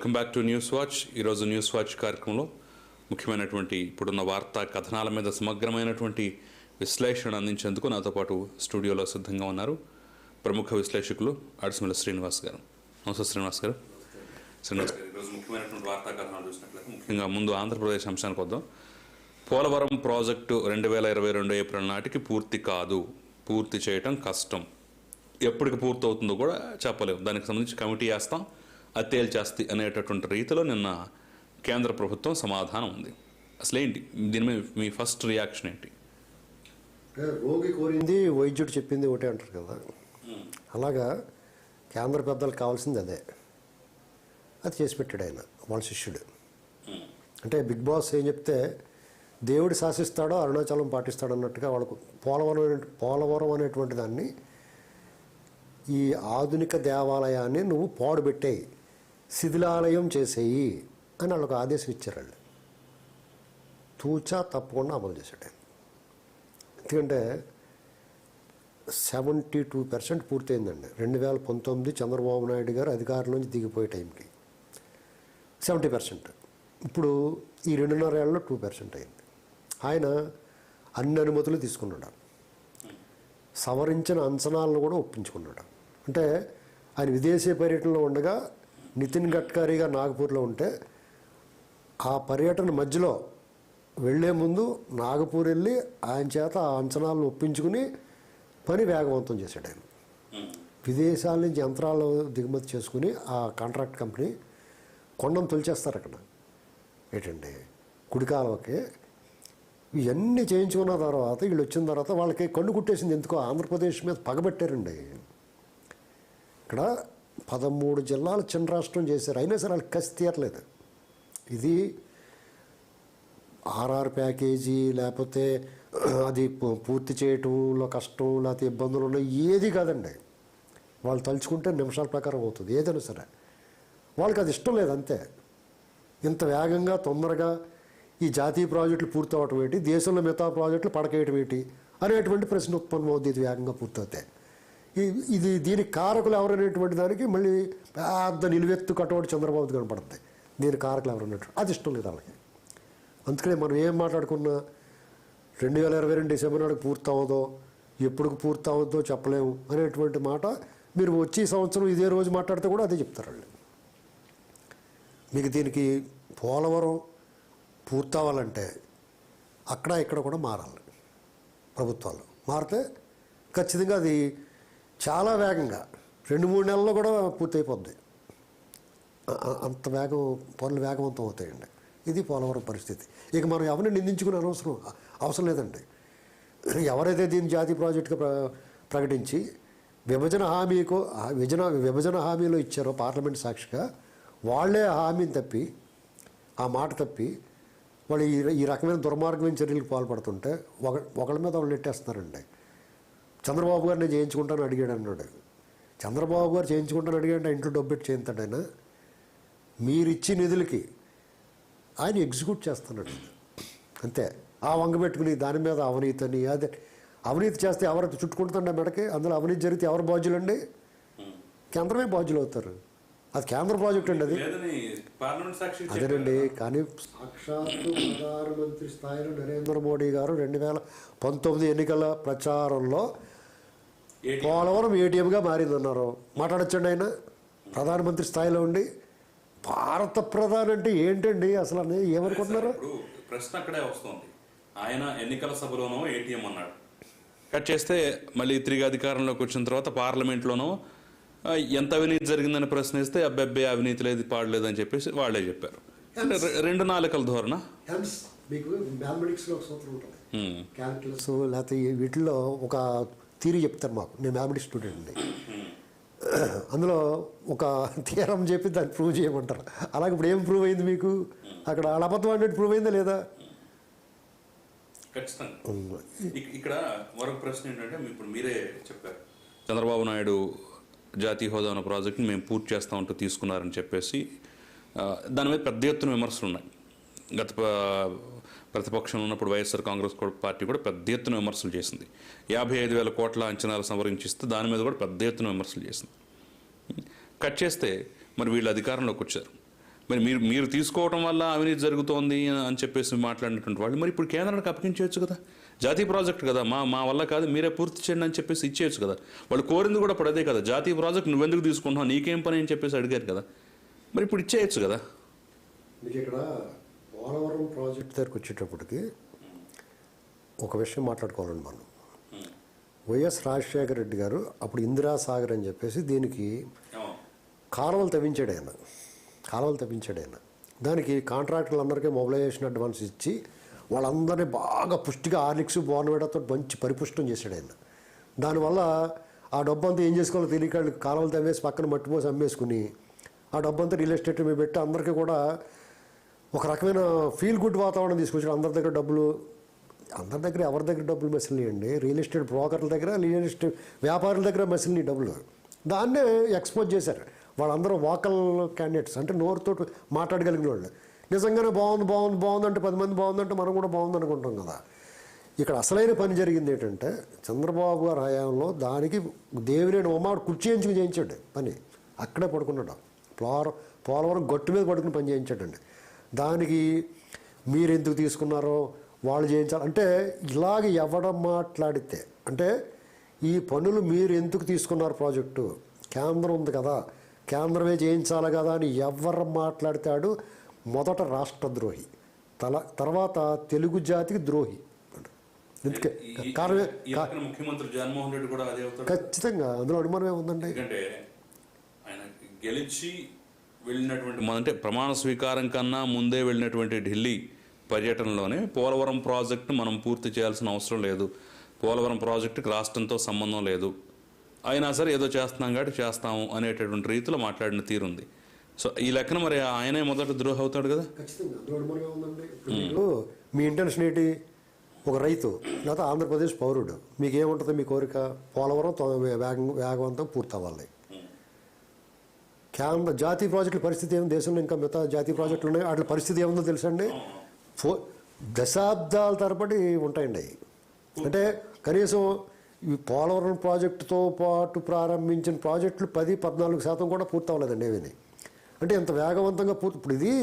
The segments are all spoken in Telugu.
Welcome back to news watch. ఈరోజు న్యూస్ వాచ్ కార్యక్రమంలో ముఖ్యమైనటువంటి ఇప్పుడున్న వార్తా కథనాల మీద సమగ్రమైనటువంటి విశ్లేషణ అందించేందుకు నాతో పాటు స్టూడియోలో సిద్ధంగా ఉన్నారు ప్రముఖ విశ్లేషకులు అడిసిమల శ్రీనివాస్ గారు. నమస్తే శ్రీనివాస్ గారు. శ్రీనివాస్ గారు, ఈరోజు ముఖ్యమైనటువంటి వార్తా కథనాలు చూసినట్లయితే ముఖ్యంగా ముందు ఆంధ్రప్రదేశ్ అంశానికి వద్దాం. పోలవరం ప్రాజెక్టు 2022 ఏప్రిల్ నాటికి పూర్తి కాదు, పూర్తి చేయటం కష్టం, ఎప్పటికి పూర్తి అవుతుందో కూడా చెప్పలేము, దానికి సంబంధించి కమిటీ వేస్తాం, అది తేల్చేస్తి అనేటటువంటి రీతిలో నిన్న కేంద్ర ప్రభుత్వం సమాధానం ఉంది. అసలేంటి దీని మీద మీ ఫస్ట్ రియాక్షన్ ఏంటి? రోగి కోరింది వైద్యుడు చెప్పింది ఒకటే అంటారు కదా, అలాగా కేంద్ర పెద్దలకు కావాల్సింది అదే. అది చేసి పెట్టాడు ఆయన, వాళ్ళ శిష్యుడు. అంటే బిగ్ బాస్ ఏం చెప్తే దేవుడు శాసిస్తాడో అరుణాచలం పాటిస్తాడో అన్నట్టుగా వాళ్ళకు పోలవరం అనేటువంటి దాన్ని, ఈ ఆధునిక దేవాలయాన్ని నువ్వు పాడుపెట్టేయి, శిథిలాలయం చేసేయి అని వాళ్ళకు ఆదేశం ఇచ్చారు. వాళ్ళు తూచా తప్పకుండా అమలు చేశాడు. ఎందుకంటే 72% పూర్తయిందండి 2019 చంద్రబాబు నాయుడు గారు అధికారంలోంచి దిగిపోయే టైంకి 70%. ఇప్పుడు ఈ 2.5 ఏళ్ళలో 2% అయింది. ఆయన అన్ని అనుమతులు తీసుకున్నాడు, సవరించిన అంచనాలను కూడా ఒప్పించుకున్నాడు. అంటే ఆయన విదేశీ పర్యటనలో ఉండగా నితిన్ గడ్కరీగా నాగపూర్లో ఉంటే ఆ పర్యటన మధ్యలో వెళ్లే ముందు నాగపూర్ వెళ్ళి ఆయన చేత ఆ అంచనాలను ఒప్పించుకుని పని వేగవంతం చేశాడు. ఆయన విదేశాల నుంచి యంత్రాలు దిగుమతి చేసుకుని ఆ కాంట్రాక్ట్ కంపెనీ కొండను తొలిచేస్తారు. అక్కడ ఏంటండి కుడికాలకి ఇవన్నీ చేయించుకున్న తర్వాత వీళ్ళు వచ్చిన తర్వాత వాళ్ళకి కన్ను కుట్టేసింది. ఎందుకో ఆంధ్రప్రదేశ్ మీద పగబెట్టారండి. ఇక్కడ 13 జిల్లాలు చిన్న రాష్ట్రం చేశారు, అయినా సరే వాళ్ళకి కసి తీరలేదు. ఇది ఆర్ఆర్ ప్యాకేజీ లేకపోతే అది పూర్తి చేయటంలో కష్టం లేకపోతే ఇబ్బందులు ఉన్నాయి ఏది కాదండి. వాళ్ళు తలుచుకుంటే నిమిషాల ప్రకారం అవుతుంది ఏదైనా సరే. వాళ్ళకి అది ఇష్టం లేదు అంతే. ఇంత వేగంగా తొందరగా ఈ జాతీయ ప్రాజెక్టులు పూర్తి అవటం ఏంటి, దేశంలో మిగతా ప్రాజెక్టులు పడకేయటం ఏంటి అనేటువంటి ప్రశ్న ఉత్పన్నమవుతుంది ఇది వేగంగా పూర్తవుతాయి. ఇది దీనికి కారకులు ఎవరనేటువంటి దానికి మళ్ళీ పెద్ద నిలువెత్తు కటౌట్ చంద్రబాబు కనపడుతుంది. దీని కారకులు ఎవరన్నట్టు అది ఇష్టం లేదు వాళ్ళకి. అందుకనే మనం ఏం మాట్లాడుకున్నా 2022 డిసెంబర్ నాటికి పూర్తి అవ్వదో ఎప్పుడు పూర్తి అవ్వద్దో చెప్పలేము అనేటువంటి మాట మీరు వచ్చే సంవత్సరం ఇదే రోజు మాట్లాడితే కూడా అదే చెప్తారు వాళ్ళు. మీకు దీనికి పోలవరం పూర్తి అవ్వాలంటే అక్కడ ఇక్కడ కూడా మారాలి. ప్రభుత్వాలు మారితే ఖచ్చితంగా అది చాలా వేగంగా 2-3 నెలల్లో కూడా పూర్తయిపోద్ది. అంత పనులు వేగవంతం అవుతాయండి. ఇది పోలవరం పరిస్థితి. ఇక మనం ఎవరిని నిందించుకునే అవసరం లేదండి. ఎవరైతే దీన్ని జాతీయ ప్రాజెక్టుగా ప్రకటించి విభజన హామీలో ఇచ్చారో పార్లమెంట్ సాక్షిగా వాళ్ళే ఆ హామీని తప్పి ఆ మాట తప్పి వాళ్ళు ఈ రకమైన దుర్మార్గమైన చర్యలకు పాల్పడుతుంటే ఒకళ్ళ మీద వాళ్ళు నెట్టేస్తున్నారండి. చంద్రబాబు గారు నేను చేయించుకుంటాను అడిగాడు అన్నాడు. చంద్రబాబు గారు చేయించుకుంటాను అడిగాడంటే ఇంట్లో డబ్బెట్టి చేయించాడు ఆయన. మీరిచ్చి నిధులకి ఆయన ఎగ్జిక్యూట్ చేస్తున్నాడు అంతే. ఆ వంగ పెట్టుకుని దాని మీద అవినీతి అని అదే అవినీతి చేస్తే ఎవరు చుట్టుకుంటుందండి మెడకి. అందులో అవినీతి జరిగితే ఎవరు బాధ్యులు అండి? కేంద్రమే బాధ్యులు అవుతారు. అది కేంద్ర ప్రాజెక్ట్ అండి. అది అదేనండి. కానీ సాక్షాత్తు ప్రధానమంత్రి స్థాయిలో నరేంద్ర మోడీ గారు 2019 ఎన్నికల ప్రచారంలో పోలవరం ఏటీఎంగా మారిందన్నారు. మాట్లాడచ్చండి ఆయన ప్రధానమంత్రి స్థాయిలో ఉండి. భారత ప్రధాని అంటే ఏంటండి అసలు అని ఏమనుకుంటున్నారు? ప్రశ్న అక్కడే వస్తుంది. ఆయన ఎన్నికల సభలోనో ఏటీఎం అన్నాడు, కట్ చేస్తే మళ్ళీ తిరిగి అధికారంలోకి వచ్చిన తర్వాత పార్లమెంట్లోనో ఎంత అవినీతి జరిగిందని ప్రశ్నిస్తే అబ్బాయి అవినీతి లేదు పాడలేదు అని చెప్పేసి వాళ్ళే చెప్పారు. అంటే 2 నాలుకల ధోరణ. మీకు మ్యాథమెటిక్స్లో ఒక సూత్రం ఉంటుంది, క్యాల్కులస్ లేకపోతే వీటిల్లో ఒక థియరీ చెప్తారు మాకు. నేను మ్యాథమెటిక్స్ స్టూడెంట్ అండి. అందులో ఒక థియరం చెప్పి దాన్ని ప్రూవ్ చేయమంటారు. అలాగే ఇప్పుడు ఏం ప్రూవ్ అయింది మీకు? అక్కడ అబద్ధం అంటే ప్రూవ్ అయిందా లేదా? ఖచ్చితంగా. ఇక్కడ మరొక ప్రశ్న ఏంటంటే ఇప్పుడు మీరే చెప్పారు, చంద్రబాబు నాయుడు జాతీయ హోదా ఉన్న ప్రాజెక్టుని మేము పూర్తి చేస్తామంటూ తీసుకున్నారని చెప్పేసి దాని మీద పెద్ద ఎత్తున విమర్శలు ఉన్నాయి. గత ప్రతిపక్షంలో ఉన్నప్పుడు వైఎస్ఆర్ కాంగ్రెస్ పార్టీ కూడా పెద్ద ఎత్తున విమర్శలు చేసింది. 55,000 కోట్ల అంచనాలు సవరించిస్తే దాని మీద కూడా పెద్ద ఎత్తున విమర్శలు చేసింది. కట్ చేస్తే మరి వీళ్ళు అధికారంలోకి వచ్చారు. మరి మీరు తీసుకోవటం వల్ల అవినీతి జరుగుతోంది అని చెప్పేసి మాట్లాడినటువంటి వాళ్ళు మరి ఇప్పుడు కేంద్రానికి అప్పగించవచ్చు కదా, జాతీయ ప్రాజెక్ట్ కదా, మా వల్ల కాదు మీరే పూర్తి చేయండి అని చెప్పేసి ఇచ్చేయచ్చు కదా. వాళ్ళు కోరింది కూడా ఇప్పుడు అదే కదా, జాతీయ ప్రాజెక్ట్ నువ్వెందుకు తీసుకుంటున్నావు, నీకేం పని అని చెప్పేసి అడిగారు కదా, మరి ఇప్పుడు ఇచ్చేయచ్చు కదా. మీకు ఇక్కడ పోలవరం ప్రాజెక్ట్ దగ్గరికి వచ్చేటప్పటికి ఒక విషయం మాట్లాడుకోవాలండి మనం. వైఎస్ రాజశేఖర రెడ్డి గారు అప్పుడు ఇందిరాసాగర్ అని చెప్పేసి దీనికి కాలువలు తవ్వించాడు ఆయన. దానికి కాంట్రాక్టర్లందరికీ మొబిలైజేషన్ అడ్వాన్స్ ఇచ్చి వాళ్ళందరినీ బాగా పుష్టిగా ఆర్లిక్స్ బోర్నవేటతో మంచి పరిపుష్టం చేశాడు ఆయన. దానివల్ల ఆ డబ్బంతా ఏం చేసుకోవాలో తెలియక కాలువలు తవ్వేసి పక్కన మట్టిపోసి అమ్మేసుకుని ఆ డబ్బంతా రియల్ ఎస్టేట్ మీద పెట్టి అందరికీ కూడా ఒక రకమైన ఫీల్ గుడ్ వాతావరణం తీసుకొచ్చాడు. అందరి దగ్గర ఎవరి దగ్గర డబ్బులు మెసిలియండి, రియల్ ఎస్టేట్ బ్రోకర్ల దగ్గర, రియల్ ఎస్టేట్ వ్యాపారుల దగ్గర మెసిలిని డబ్బులు. దాన్నే ఎక్స్పోజ్ చేశారు. వాళ్ళందరూ వాకల్ క్యాండిడేట్స్, అంటే నోరుతో మాట్లాడగలిగిన వాళ్ళు. నిజంగానే బాగుంది అంటే 10 మంది బాగుందంటే మనం కూడా బాగుంది అనుకుంటాం కదా. ఇక్కడ అసలైన పని జరిగింది ఏంటంటే చంద్రబాబు గారి హయాంలో దానికి దేవినేని ఉమ్మాడు కుర్చీ ఎంచుకు చేయించాడు పని. అక్కడే పడుకున్నాడు, పోలవరం గట్టు మీద పడుకుని పని చేయించాడండి. దానికి మీరు ఎందుకు తీసుకున్నారో వాళ్ళు చేయించాలంటే ఇలాగ ఎవడం మాట్లాడితే, అంటే ఈ పనులు మీరు ఎందుకు తీసుకున్నారు, ప్రాజెక్టు కేంద్రం ఉంది కదా, కేంద్రమే చేయించాలి కదా అని ఎవరు మాట్లాడతాడు మొదట రాష్ట్రద్రోహి, తర్వాత తెలుగు జాతికి ద్రోహి. ఎందుకే ముఖ్యమంత్రి జగన్మోహన్ రెడ్డి కూడా అదే ఖచ్చితంగా, అందులో అనుమానం ఏముందండి. ఎందుకంటే ఆయన గెలిచి వెళ్ళినటువంటి అంటే ప్రమాణ స్వీకారం కన్నా ముందే వెళ్ళినటువంటి ఢిల్లీ పర్యటనలోనే పోలవరం ప్రాజెక్టు మనం పూర్తి చేయాల్సిన అవసరం లేదు, పోలవరం ప్రాజెక్టుకి రాష్ట్రంతో సంబంధం లేదు, అయినా సరే ఏదో చేస్తున్నాం కాబట్టి చేస్తాము అనేటటువంటి రీతిలో మాట్లాడిన తీరుంది. సో ఈ లెక్కన మరి ఆయనే మొదట ద్రోహి అవుతాడు కదా. మీ ఇంటెన్షన్ ఏంటి, ఒక రైతు లేకపోతే ఆంధ్రప్రదేశ్ పౌరుడు మీకేముంటుంది, మీ కోరిక పోలవరం వేగవంతం పూర్తవ్వాలి. జాతీయ ప్రాజెక్టుల పరిస్థితి ఏమి, దేశంలో ఇంకా మిగతా జాతీయ ప్రాజెక్టులు ఉన్నాయి, వాటి పరిస్థితి ఏముందో తెలుసండి. దశాబ్దాల తరబడి ఉంటాయండి అవి. అంటే కనీసం ఈ పోలవరం ప్రాజెక్టుతో పాటు ప్రారంభించిన ప్రాజెక్టులు 10-14% కూడా పూర్తి అవ్వలేదండి ఏమీ. అంటే ఎంత వేగవంతంగా ఇప్పుడు ఇది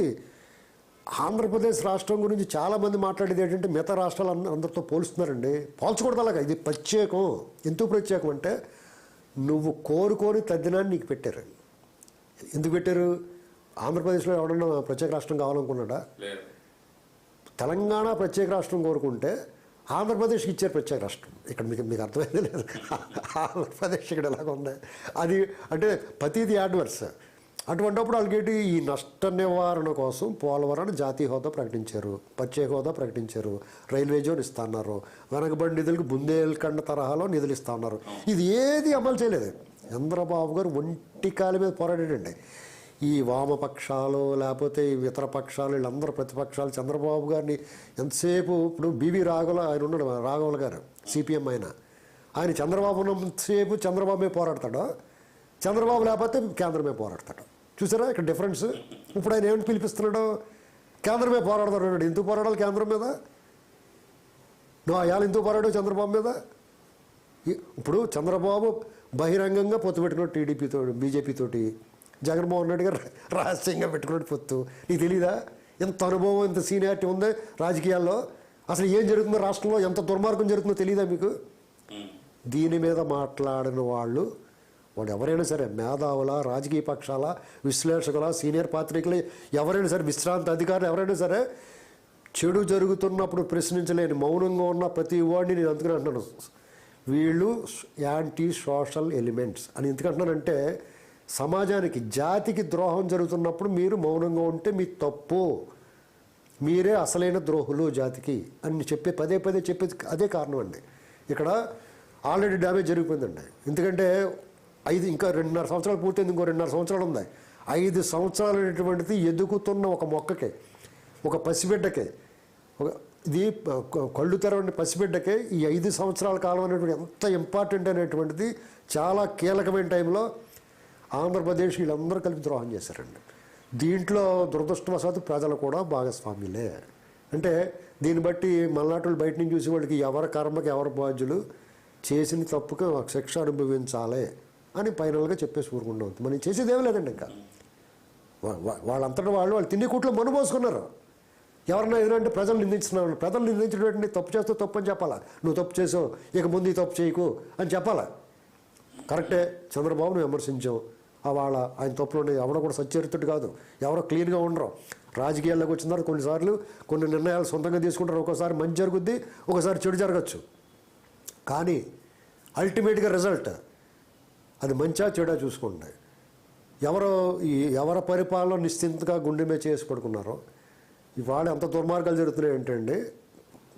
ఆంధ్రప్రదేశ్ రాష్ట్రం గురించి చాలామంది మాట్లాడేది ఏంటంటే మిగతా రాష్ట్రాలు అందరితో పోలుస్తున్నారండి. పోల్చకూడదు అలాగా. ఇది ప్రత్యేకం. ఎందుకు ప్రత్యేకం అంటే నువ్వు కోరుకోని తద్దినాన్ని నీకు పెట్టారు. ఎందుకు పెట్టారు? ఆంధ్రప్రదేశ్లో ఎవడన్నా ప్రత్యేక రాష్ట్రం కావాలనుకున్నాడా? తెలంగాణ ప్రత్యేక రాష్ట్రం కోరుకుంటే ఆంధ్రప్రదేశ్కి ఇచ్చారు ప్రత్యేక రాష్ట్రం. ఇక్కడ మీకు అర్థమైంది లేదు. ఆంధ్రప్రదేశ్ ఇక్కడ ఎలాగ ఉంది అది, అంటే ప్రతిదీ యాడ్వర్స్. అటువంటిప్పుడు వాళ్ళకి ఈ నష్ట నివారణ కోసం పోలవరాన్ని జాతీయ హోదా ప్రకటించారు, ప్రత్యేక హోదా ప్రకటించారు, రైల్వే జోన్ ఇస్తా అన్నారు, వెనకబడి నిధులకు బుందేల్ఖండ తరహాలో నిధులు ఇస్తా ఉన్నారు. ఇది ఏది అమలు చేయలేదు. చంద్రబాబు గారు ఒంటికాల మీద పోరాడాడండి. ఈ వామపక్షాలు లేకపోతే ఈ ఇతర పక్షాలు వీళ్ళందరూ ప్రతిపక్షాలు చంద్రబాబు గారిని ఎంతసేపు, ఇప్పుడు బీబీ రాఘవుల ఆయన ఉన్నాడు, రాఘవుల గారు సిపిఎం ఆయన చంద్రబాబు ఉన్నంతసేపు చంద్రబాబు మీద పోరాడతాడు, చంద్రబాబు లేకపోతే కేంద్రమే పోరాడతాడు. చూసారా ఇక్కడ డిఫరెన్స్? ఇప్పుడు ఆయన ఏమిటి పిలిపిస్తున్నాడు? కేంద్రమే పోరాడతాడు. ఎందుకు పోరాడాలి కేంద్రం మీద? నువ్వు అయాలు ఎందుకు పోరాడావు చంద్రబాబు మీద? ఇప్పుడు చంద్రబాబు బహిరంగంగా పొత్తు పెట్టుకున్నాడు టీడీపీతో, బీజేపీతోటి. జగన్మోహన్ రెడ్డి గారు రహస్యంగా పెట్టుకున్నాడు పొత్తు. నీకు తెలీదా? ఎంత అనుభవం, ఎంత సీనియారిటీ ఉంది రాజకీయాల్లో? అసలు ఏం జరుగుతుందో రాష్ట్రంలో, ఎంత దుర్మార్గం జరుగుతుందో తెలీదా మీకు? దీని మీద మాట్లాడిన వాళ్ళు ఎవరైనా సరే, మేధావుల, రాజకీయ పక్షాల, విశ్లేషకుల, సీనియర్ పాత్రికలు ఎవరైనా సరే, విశ్రాంతి అధికారులు ఎవరైనా సరే, చెడు జరుగుతున్నప్పుడు ప్రశ్నించలేని మౌనంగా ఉన్న ప్రతి వాడిని నేను అందుకని అంటున్నాను, వీళ్ళు యాంటీ సోషల్ ఎలిమెంట్స్ అని. ఎందుకంటున్నానంటే సమాజానికి, జాతికి ద్రోహం జరుగుతున్నప్పుడు మీరు మౌనంగా ఉంటే మీ తప్పు, మీరే అసలైన ద్రోహులు జాతికి అని పదే చెప్పేది అదే కారణం అండి. ఇక్కడ ఆల్రెడీ డ్యామేజ్ జరిగిపోయిందండి. ఎందుకంటే ఇంకా 2.5 సంవత్సరాలు పూర్తయింది, ఇంకో 2.5 సంవత్సరాలు ఉన్నాయి. 5 సంవత్సరాలు అనేటువంటిది ఎదుగుతున్న ఒక మొక్కకే, ఒక పసిబిడ్డకే, ఇది కళ్ళు తెరవని పసిబిడ్డకే ఈ 5 సంవత్సరాల కాలం అనేటువంటి ఎంత ఇంపార్టెంట్ అనేటువంటిది చాలా కీలకమైన టైంలో ఆంధ్రప్రదేశ్ వీళ్ళందరూ కలిపి ద్రోహం చేశారండి. దీంట్లో దురదృష్టవశాత్తు ప్రజలు కూడా భాగస్వామ్యులే. అంటే దీన్ని బట్టి మల్నాటులు బయట నుంచి చూసే వాళ్ళకి ఎవరి కర్మకి ఎవరి బాధ్యులు, చేసిన తప్పుకి శిక్ష అనుభవించాలి అని ఫైనల్గా చెప్పేసి ఊరుకుండా ఉంటుంది. మనం చేసేది ఏమీ లేదండి. ఇంకా వాళ్ళంతటా వాళ్ళు తిండి కూట్లో మను పోసుకున్నారు. ఎవరన్నా ఏదంటే ప్రజలు నిందించున్నారు. ప్రజలు నిందించినటువంటి తప్పు చేస్తూ తప్పు అని చెప్పాలా. నువ్వు తప్పు చేసావు, ఇక ముందు ఈ తప్పు చేయకు అని చెప్పాలా. కరెక్టే, చంద్రబాబును విమర్శించాం. ఆయన తప్పులు ఎవడో కూడా సచ్చరితుడు కాదు, ఎవరో క్లీన్గా ఉండరు. రాజకీయాల్లోకి వచ్చిన తర్వాత కొన్నిసార్లు కొన్ని నిర్ణయాలు సొంతంగా తీసుకుంటారు. ఒక్కోసారి మంచి జరుగుద్ది, ఒకసారి చెడు జరగచ్చు. కానీ అల్టిమేట్గా రిజల్ట్ అది మంచా చెడా చూసుకోండి. ఎవరి పరిపాలన నిశ్చింతగా గుండె మీద చేసి పడుకున్నారో ఇవాళ ఎంత దుర్మార్గాలు జరుగుతున్నాయి ఏంటండి.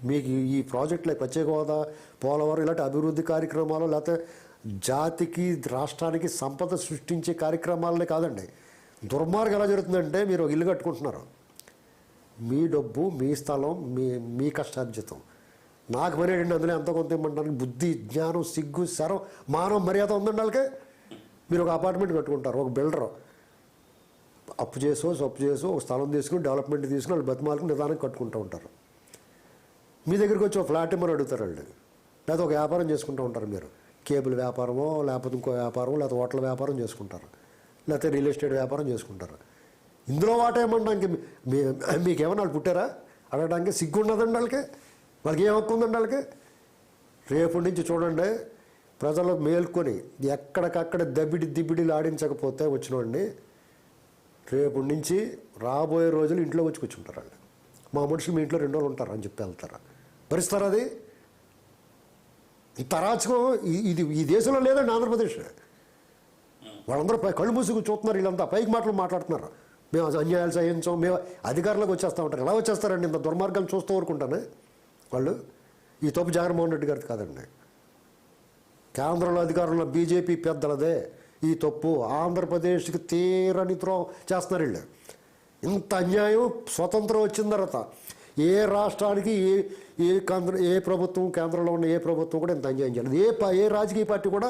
మీకు ఈ ప్రాజెక్టులు ప్రత్యేక హోదా, పోలవరం ఇలాంటి అభివృద్ధి కార్యక్రమాలు లేకపోతే జాతికి రాష్ట్రానికి సంపద సృష్టించే కార్యక్రమాలనే కాదండి. దుర్మార్గం ఎలా జరుగుతుందంటే మీరు ఒక ఇల్లు కట్టుకుంటున్నారు, మీ డబ్బు, మీ స్థలం, మీ కష్టార్జితం. నాకు మరేండి అందులో ఎంత కొంత ఇవ్వడానికి బుద్ధి, జ్ఞానం, సిగ్గు, శరం, మానవ మర్యాద ఉందండి వాళ్ళకే. మీరు ఒక అపార్ట్మెంట్ కట్టుకుంటారు, ఒక బిల్డరు అప్పు చేసో ఒక స్థలం తీసుకుని డెవలప్మెంట్ తీసుకుని వాళ్ళు బతిమాలకు నిదానం కట్టుకుంటూ ఉంటారు. మీ దగ్గరికి వచ్చి ఒక ఫ్లాట్ ఇమ్మని అడుగుతారు వాళ్ళు, లేదా ఒక వ్యాపారం చేసుకుంటూ ఉంటారు. మీరు కేబుల్ వ్యాపారమో లేకపోతే ఇంకో వ్యాపారమో లేకపోతే హోటల్ వ్యాపారం చేసుకుంటారు, లేకపోతే రియల్ ఎస్టేట్ వ్యాపారం చేసుకుంటారు. ఇందులో వాటా ఏమనడానికి మీకేమన్నా వాళ్ళు పుట్టారా అడగడానికి? సిగ్గు ఉన్నదండి వాళ్ళకి ఏం హక్కు ఉందండి వాళ్ళకి? రేపటి నుంచి చూడండి, ప్రజలు మేల్కొని ఎక్కడికక్కడ దిబిడిలు ఆడించకపోతే వచ్చినోడిని రేపటి నుంచి రాబోయే రోజులు ఇంట్లో వచ్చి కూర్చుంటారు వాళ్ళు. మా మనుషులు మీ ఇంట్లో 2 రోజులు ఉంటారు అని చెప్పి వెళ్తారా? భరిస్తారా? అది ఇంత అరాచకం ఇది ఈ దేశంలో లేదండి. ఆంధ్రప్రదేశ్ వాళ్ళందరూ కళ్ళు మూసుకు చూస్తున్నారు. వీళ్ళంతా పైకి మాట్లాడుతున్నారు, మేము అన్యాయాలు సహించాం, మేము అధికారంలోకి వచ్చేస్తూ ఉంటారు. ఎలా వచ్చేస్తారండి? ఇంత దుర్మార్గాలు చూస్తూ ఊరుకుంటానే వాళ్ళు. ఈ తప్పు జగన్మోహన్ రెడ్డి గారిది కాదండి, కేంద్రంలో అధికారంలో బీజేపీ పెద్దలదే ఈ తప్పు. ఆంధ్రప్రదేశ్కి తీరని ద్రోహం చేస్తున్నారు వీళ్ళు. ఇంత అన్యాయం స్వతంత్రం వచ్చిన తర్వాత ఏ రాష్ట్రానికి ఏ ప్రభుత్వం, కేంద్రంలో ఉన్న ఏ ప్రభుత్వం కూడా ఇంత అన్యాయం చేయలేదు. ఏ రాజకీయ పార్టీ కూడా,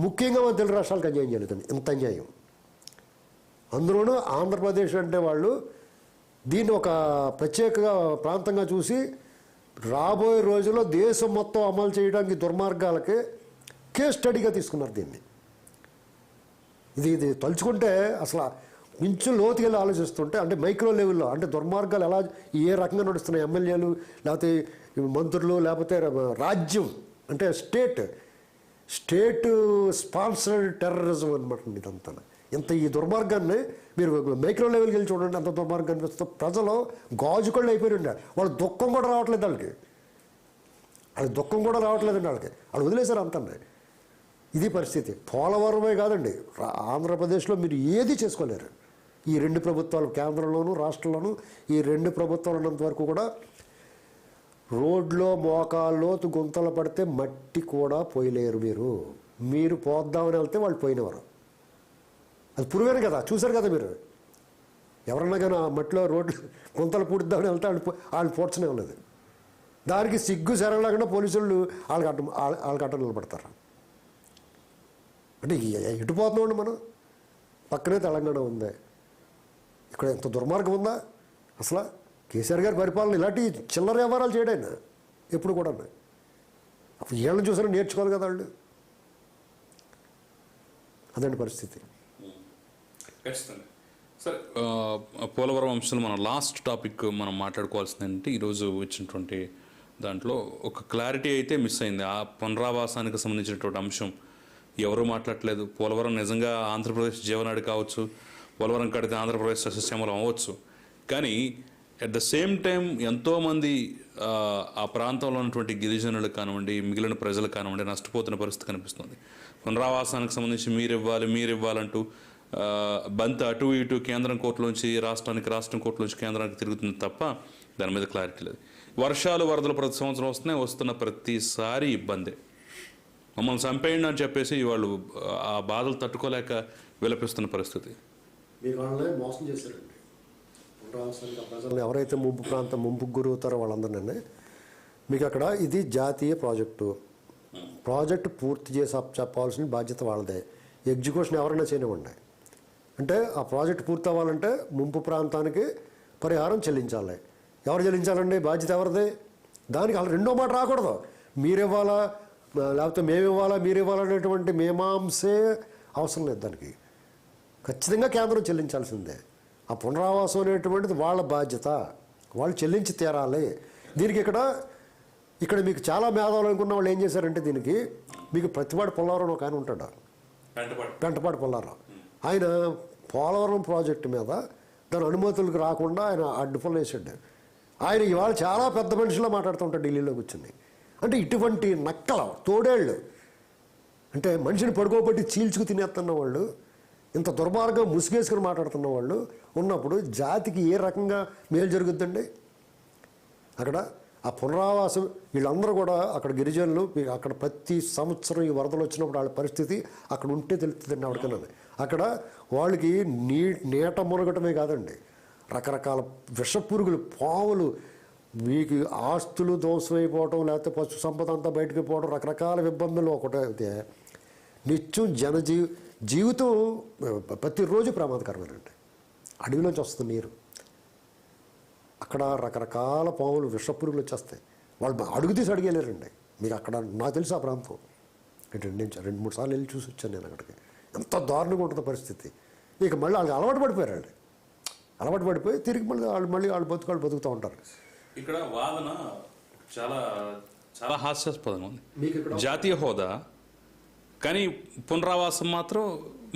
ముఖ్యంగా మన తెలుగు రాష్ట్రాలకు అన్యాయం చేయలేదండి ఇంత అన్యాయం. అందులోనూ ఆంధ్రప్రదేశ్ అంటే వాళ్ళు దీన్ని ఒక ప్రత్యేక ప్రాంతంగా చూసి రాబోయే రోజుల్లో దేశం మొత్తం అమలు చేయడానికి దుర్మార్గాలకి కేస్ స్టడీగా తీసుకున్నారు దీన్ని. ఇది తలుచుకుంటే అసలు కొంచెం లోతుకెళ్ళి ఆలోచిస్తుంటే, అంటే మైక్రో లెవెల్లో అంటే దుర్మార్గాలు ఎలా ఏ రకంగా నడుస్తున్నాయి. ఎమ్మెల్యేలు లేకపోతే మంత్రులు లేకపోతే రాజ్యం అంటే స్టేట్ స్పాన్సర్డ్ టెర్రరిజం అనమాట ఇదంతా. ఇంత ఈ దుర్మార్గాన్ని మీరు మైక్రో లెవెల్కి వెళ్ళి చూడండి, అంత దుర్మార్గాన్ని వస్తే ప్రజలు గాజుకళ్ళు అయిపోయి వాళ్ళు దుఃఖం కూడా రావట్లేదు వాళ్ళకి. దుఃఖం కూడా రావట్లేదండి వాళ్ళు వదిలేశారు అంతండి. ఇది పరిస్థితి. పోలవరమే కాదండి, ఆంధ్రప్రదేశ్లో మీరు ఏది చేసుకోలేరు. ఈ 2 ప్రభుత్వాలు, కేంద్రంలోనూ రాష్ట్రంలోనూ ఈ 2 ప్రభుత్వాలు ఉన్నంత వరకు కూడా రోడ్లో మోకాల్లోతు గుంతలు పడితే మట్టి కూడా పోయలేరు. మీరు పోద్దామని వెళ్తే వాళ్ళు పోయినవారు. అది పురువేను కదా, చూశారు కదా మీరు. ఎవరన్నా కానీ ఆ మట్టిలో రోడ్లు గుంతలు పూడిద్దామని వెళ్తే వాళ్ళు పోడ్చనే ఉన్నది. దానికి సిగ్గు శరలేకుండా పోలీసులు వాళ్ళకి అడ్డం నిలబడతారు. అంటే ఎటు పోతున్నామండి మనం? పక్కనే తెలంగాణ ఉంది, ఇక్కడ ఎంత దుర్మార్గం ఉందా అసలు. కేసీఆర్ గారి పరిపాలన ఇలాంటి చిల్లర వ్యవహారాలు చేయడాయన ఎప్పుడు కూడా. అప్పుడు వీళ్ళని చూసినా నేర్చుకోవాలి కదా వాళ్ళు. అదండి పరిస్థితి. ఖచ్చితంగా సరే, పోలవరం అంశాలు మన లాస్ట్ టాపిక్ మనం మాట్లాడుకోవాల్సింది ఏంటంటే, ఈరోజు వచ్చినటువంటి దాంట్లో ఒక క్లారిటీ అయితే మిస్ అయింది. ఆ పునరావాసానికి సంబంధించినటువంటి అంశం ఎవరూ మాట్లాడలేదు. పోలవరం నిజంగా ఆంధ్రప్రదేశ్ జీవనాడి కావచ్చు, పోలవరం కడితే ఆంధ్రప్రదేశ్ సస్యశ్యామలం అవ్వచ్చు. కానీ అట్ ద సేమ్ టైం ఎంతోమంది ఆ ప్రాంతంలో ఉన్నటువంటి గిరిజనులు కానివ్వండి, మిగిలిన ప్రజలు కానివ్వండి నష్టపోతున్న పరిస్థితి కనిపిస్తుంది. పునరావాసానికి సంబంధించి మీరు ఇవ్వాలంటూ బంత్ అటు ఇటు కేంద్రం కోర్టులోంచి రాష్ట్రం కోర్టులోంచి కేంద్రానికి తిరుగుతుంది తప్ప దాని మీద క్లారిటీ లేదు. వర్షాలు వరదలు ప్రతి సంవత్సరం వస్తున్న ప్రతిసారి ఇబ్బందే. మమ్మల్ని చంపేయండి అని చెప్పేసి వాళ్ళు ఆ బాధలు తట్టుకోలేక విలపిస్తున్న పరిస్థితి. మీరు వాళ్ళని మోసం చేశారండి. ప్రజలు ఎవరైతే ముంపుకు గురవుతారో వాళ్ళందరినీ మీకు అక్కడ ఇది జాతీయ ప్రాజెక్టు పూర్తి చేసి చెప్పాల్సిన బాధ్యత వాళ్ళదే. ఎగ్జిక్యూషన్ ఎవరైనా చేయనివ్వండి. అంటే ఆ ప్రాజెక్టు పూర్తి అవ్వాలంటే ముంపు ప్రాంతానికి పరిహారం చెల్లించాలి. ఎవరు చెల్లించాలండి? బాధ్యత ఎవరిది? దానికి అలా రెండో మాట రాకూడదు. మీరివ్వాలా లేకపోతే మీరు ఇవ్వాలనేటువంటి మీమాంసే అవసరం లేదు. దానికి ఖచ్చితంగా కేంద్రం చెల్లించాల్సిందే. ఆ పునరావాసం అనేటువంటిది వాళ్ళ బాధ్యత, వాళ్ళు చెల్లించి తీరాలి. దీనికి ఇక్కడ మీకు చాలా మేధావులు అనుకున్న వాళ్ళు ఏం చేశారంటే దీనికి మీకు ప్రతిపాడు పుల్లారావు ఒక ఆయన ఉంటాడు, పెంటపాడు పుల్లారావు. ఆయన పోలవరం ప్రాజెక్టు మీద దాని అనుమతులకు రాకుండా ఆయన అడ్డుపనులు వేసాడు. ఆయన ఇవాళ చాలా పెద్ద మనిషిలో మాట్లాడుతూ ఉంటాడు ఢిల్లీలో కూర్చుని. అంటే ఇటువంటి నక్కల తోడేళ్ళు, అంటే మనిషిని పడుకోబట్టి చీల్చుకు తినేస్తున్న వాళ్ళు, ఇంత దుర్మార్గం ముసుగేసుకుని మాట్లాడుతున్న వాళ్ళు ఉన్నప్పుడు జాతికి ఏ రకంగా మేలు జరుగుద్దండి? అక్కడ ఆ పునరావాసం వీళ్ళందరూ కూడా అక్కడ గిరిజనులు అక్కడ ప్రతి సంవత్సరం ఈ వరదలు వచ్చినప్పుడు వాళ్ళ పరిస్థితి అక్కడ ఉంటే తెలుస్తుందండి ఎవరికైనా. అక్కడ వాళ్ళకి నీట మునగటమే కాదండి, రకరకాల విషపురుగులు, పాములు, మీకు ఆస్తులు ధ్వంసమైపోవటం, లేకపోతే పశు సంపద అంతా బయటకు పోవడం, రకరకాల ఇబ్బందులు ఒకటైతే నిత్యం జీవితం ప్రతిరోజు ప్రమాదకరమేనండి. అడవిలోంచి వస్తుంది నీరు, అక్కడ రకరకాల పాములు విషపురుగులు వచ్చేస్తాయి. వాళ్ళు అడుగు తీసి అడిగేలేరండి. మీకు అక్కడ నాకు తెలుసు ఆ ప్రాంతం, నేను 2-3 సార్లు వెళ్ళి చూసి వచ్చాను నేను అక్కడికి. ఎంత దారుణంగా ఉంటుంది పరిస్థితి. ఇక మళ్ళీ వాళ్ళకి అలవాటు పడిపోయారండి. అలవాటు పడిపోయి తిరిగి వాళ్ళు బతుకుతూ ఉంటారు. ఇక్కడ వాదన చాలా చాలా హాస్యాస్పదంగా ఉంది. జాతీయ హోదా కానీ పునరావాసం మాత్రం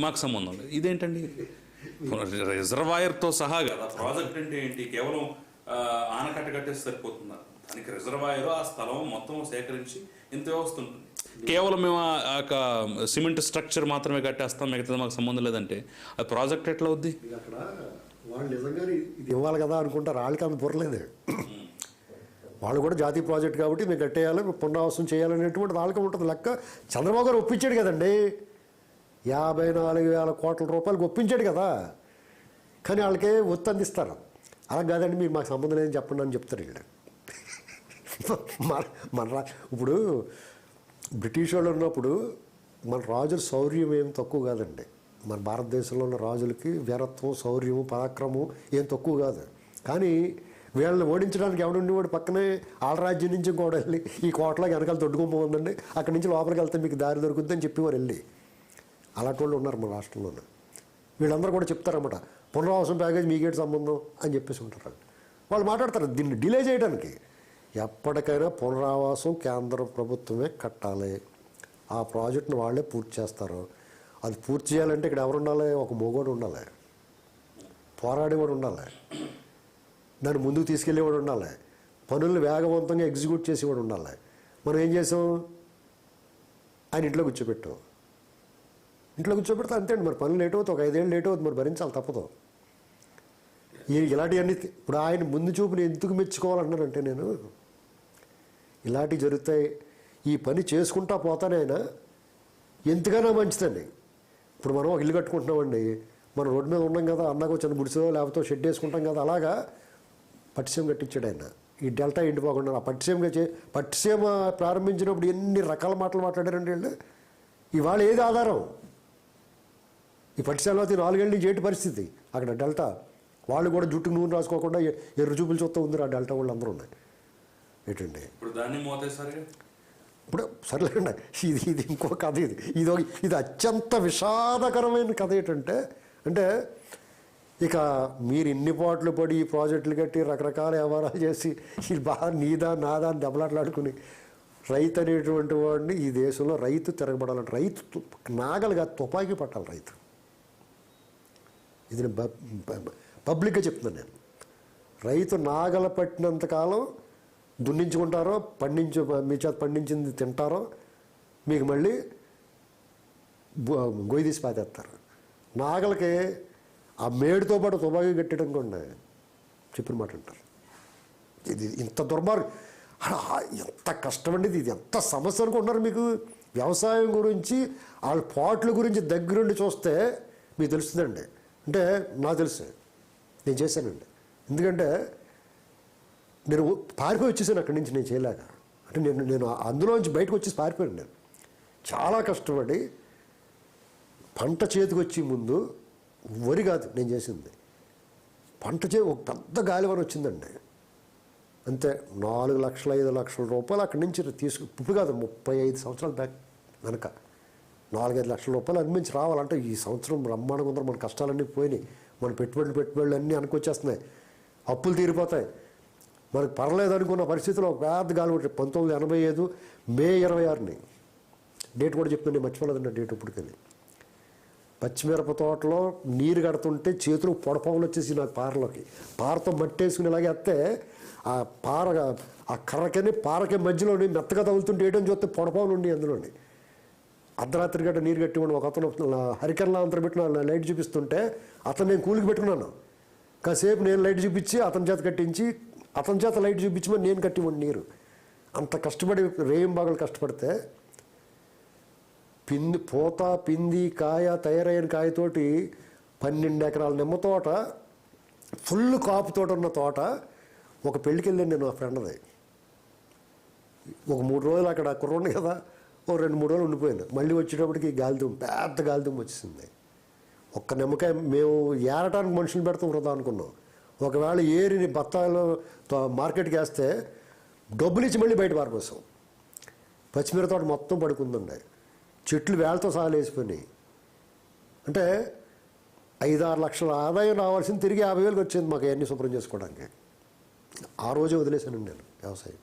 మాకు సంబంధం లేదు. ఇదేంటండి? రిజర్వాయర్తో సహా కదా ప్రాజెక్ట్ అంటే ఏంటి? కేవలం ఆనకట్ట కట్టేసి సరిపోతుందా? దానికి రిజర్వాయర్, ఆ స్థలం మొత్తం సేకరించి ఇంత వ్యవస్థ ఉంటుంది. కేవలం మేము ఆ సిమెంట్ స్ట్రక్చర్ మాత్రమే కట్టేస్తాం, మిగతా మాకు సంబంధం లేదంటే అది ప్రాజెక్ట్ ఎట్లా అవుద్ది? అక్కడ వాళ్ళు నిజంగా ఇది ఇవ్వాలి కదా అనుకుంటారు. వాళ్ళకి అంత బుర్రలేదు. వాళ్ళు కూడా జాతీయ ప్రాజెక్ట్ కాబట్టి మేము కట్టేయాలి, పునరావాసం చేయాలనేటువంటి వాళ్ళకి ఉంటుంది లెక్క. చంద్రబాబు గారు ఒప్పించాడు కదండి, 54,000 కోట్ల రూపాయలకు ఒప్పించాడు కదా. కానీ వాళ్ళకే ఒత్తి అందిస్తారు. అలా కాదండి, మీరు మాకు సంబంధం లేదని చెప్పండి అని చెప్తారు వీళ్ళు. ఇప్పుడు బ్రిటిష్ వాళ్ళు ఉన్నప్పుడు మన రాజుల శౌర్యం ఏం తక్కువ కాదండి. మన భారతదేశంలో ఉన్న రాజులకి వీరత్వం, శౌర్యము, పరాక్రమం ఏం తక్కువ కాదు. కానీ వీళ్ళని ఓడించడానికి ఎవడుండేవాడు పక్కనే ఆలరాజ్యం నుంచి కూడా వెళ్ళి ఈ కోటలోకి వెనకాల తొడ్డుకొని ఉందండి, అక్కడి నుంచి లోపలికి వెళ్తే మీకు దారి దొరుకుతుందని చెప్పేవారు వెళ్ళి. అలాంటి వాళ్ళు ఉన్నారు మన రాష్ట్రంలోనే. వీళ్ళందరూ కూడా చెప్తారన్నమాట, పునరావాసం ప్యాకేజ్ మీకేటి సంబంధం అని చెప్పేసి ఉంటారు. వాళ్ళు మాట్లాడతారు దీన్ని డిలే చేయడానికి. ఎప్పటికైనా పునరావాసం కేంద్ర ప్రభుత్వమే కట్టాలి, ఆ ప్రాజెక్టును వాళ్ళే పూర్తి చేస్తారు. అది పూర్తి చేయాలంటే ఇక్కడ ఎవరు ఉండాలి? ఒక మొగోడు ఉండాలి, పోరాడేవాడు ఉండాలి, దాన్ని ముందుకు తీసుకెళ్ళేవాడు ఉండాలి, పనులను వేగవంతంగా ఎగ్జిక్యూట్ చేసేవాడు ఉండాలి. మనం ఏం చేసాం? ఆయన ఇంట్లో కూర్చోబెట్టాం. ఇంట్లో కూర్చోబెడితే అంతే అండి, మరి పనులు లేట్ అవుతుంది, ఒక 5 ఏళ్ళు లేట్ అవుతుంది, మరి భరించాలి, తప్పదు. ఇలాంటివన్నీ ఇప్పుడు ఆయన ముందు చూపుని ఎందుకు మెచ్చుకోవాలన్నానంటే, నేను ఇలాంటివి జరుగుతాయి, ఈ పని చేసుకుంటా పోతానే ఆయన ఎంతగానో మంచిదండి. ఇప్పుడు మనం ఒక ఇల్లు కట్టుకుంటున్నామండి, మనం రోడ్డు మీద ఉన్నాం కదా, అన్నకు చిన్న గుడిసో లేకపోతే షెడ్ వేసుకుంటాం కదా, అలాగా పట్టిసీమ కట్టించాడు ఆయన. ఈ డెల్టా ఎండిపోకుండా ఆ పట్టిసీమ ప్రారంభించినప్పుడు ఎన్ని రకాల మాటలు మాట్లాడారండి వీళ్ళు. ఇవాళ ఏది ఆధారం? ఈ పట్టిసీమలో 4 ఏళ్ళ నుంచి ఏంటి పరిస్థితి అక్కడ డెల్టా? వాళ్ళు కూడా జుట్టుకు నూనె రాసుకోకుండా ఎర్ర చూపులు చూస్తూ ఉంది ఆ డెల్టా వాళ్ళు అందరూ ఉన్నాయి. ఏంటండి ఇప్పుడు సర్లేండి, ఇది ఇంకో కథ. ఇది అత్యంత విషాదకరమైన కథ. ఏంటంటే ఇక మీరు ఇన్ని పాటలు పడి ఈ ప్రాజెక్టులు కట్టి రకరకాల వ్యవహారాలు చేసి ఇది బాగా నీదా నాదా అని దెబ్బలాట్లాడుకుని రైతు అనేటువంటి వాడిని ఈ దేశంలో రైతు తిరగబడాలంటే రైతు నాగలుగా తుపాకీ పట్టాలి రైతు. ఇది పబ్లిక్గా చెప్తున్నాను నేను. రైతు నాగల పట్టినంతకాలం దున్నించుకుంటారో మీ చేత పండించింది తింటారో మీకు మళ్ళీ గొయ్యి తీసి పాతేస్తారు. నాగలకి ఆ మేడుతో పాటు తుపాకీ కట్టడం కూడా చెప్పిన మాట అంటారు. ఇది ఇంత దుర్మార్గం, ఎంత కష్టమండి, ఇది ఎంత సమస్య అనుకుంటున్నారు. మీకు వ్యవసాయం గురించి వాళ్ళ పాటల గురించి దగ్గరుండి చూస్తే మీకు తెలుస్తుందండి. అంటే నాకు తెలుసు, నేను చేశానండి. ఎందుకంటే నేను పారిపోయి వచ్చేసాను అక్కడి నుంచి, నేను చేయలేక. అంటే నేను అందులోంచి బయటకు వచ్చేసి పారిపోయాను. నేను చాలా కష్టపడి పంట చేతికి వచ్చే ముందు వరి కాదు నేను చేసింది, పంట ఒక పెద్ద గాలివాన వచ్చిందండి. అంతే 4 లక్షల 5 లక్షల రూపాయలు అక్కడి నుంచి ఇప్పుడు కాదు 35 సంవత్సరాల బ్యాక్ వెనక 4-5 లక్షల రూపాయలు అనిపించి రావాలంటే ఈ సంవత్సరం బ్రహ్మాండంగా ఉందరు, మన కష్టాలన్నీ పోయినాయి. మన పెట్టుబడులు అన్నీ వెనకొచ్చేస్తున్నాయి, అప్పులు తీరిపోతాయి. మనకు పర్లేదు అనుకున్న పరిస్థితిలో ఒక పెద్ద గాలి 1985 మే 26ని డేట్ కూడా చెప్తుండే, మర్చిపోలేదండి డేట్ ఇప్పటికని. పచ్చిమిరప తోటలో నీరు కడుతుంటే చేతులు పొడపాములు వచ్చేసి నాకు పారలోకి, పారతో మట్టేసుకుని ఇలాగే వస్తే ఆ పార ఆ కర్రకని పారకి మధ్యలోని మెత్తగా తగులుతుంటే వేయడం చూస్తే పొడపాములు ఉండి అందులోని. అర్ధరాత్రి గట్ట నీరు కట్టివ్వండి, ఒక అతను హరికర్లా అంతరం పెట్టిన లైట్ చూపిస్తుంటే అతను నేను కూలికి పెట్టుకున్నాను. కాసేపు నేను లైట్ చూపించి అతని చేత కట్టించి, అతని చేత లైట్ చూపించమని నేను కట్టివ్వండి నీరు. అంత కష్టపడి రేయింబాగులు కష్టపడితే పింది కాయ తయారైన కాయతోటి 12 ఎకరాల నిమ్మ తోట, ఫుల్ కాపు తోట ఉన్న తోట, ఒక పెళ్ళికి వెళ్ళాను నేను, ఆ ఫ్రెండ్ది. ఒక 3 రోజులు అక్కడ కుర్రోండి కదా, ఓ 2-3 రోజులు ఉండిపోయాను. మళ్ళీ వచ్చేటప్పటికి గాలిదుమ్ము, పెద్ద గాలిదుమ్ము వచ్చేసింది. ఒక్క నిమ్మకాయ మేము ఏరటానికి మనుషులు పెడతాం వృధా అనుకున్నాం. ఒకవేళ ఏరిని బత్తాయిలో మార్కెట్కి వేస్తే డబ్బులు ఇచ్చి మళ్ళీ బయట పారిపోసాం. పచ్చిమిర తోట మొత్తం పడుకుందండి, చెట్లు వేళ్ళతో సాలేసిపోయినాయి. అంటే 5-6 లక్షల ఆదాయం రావాల్సింది తిరిగి 50,000 వచ్చింది మాకు అవన్నీ శుభ్రం చేసుకోవడానికి. ఆ రోజే వదిలేశానండి నేను వ్యవసాయం.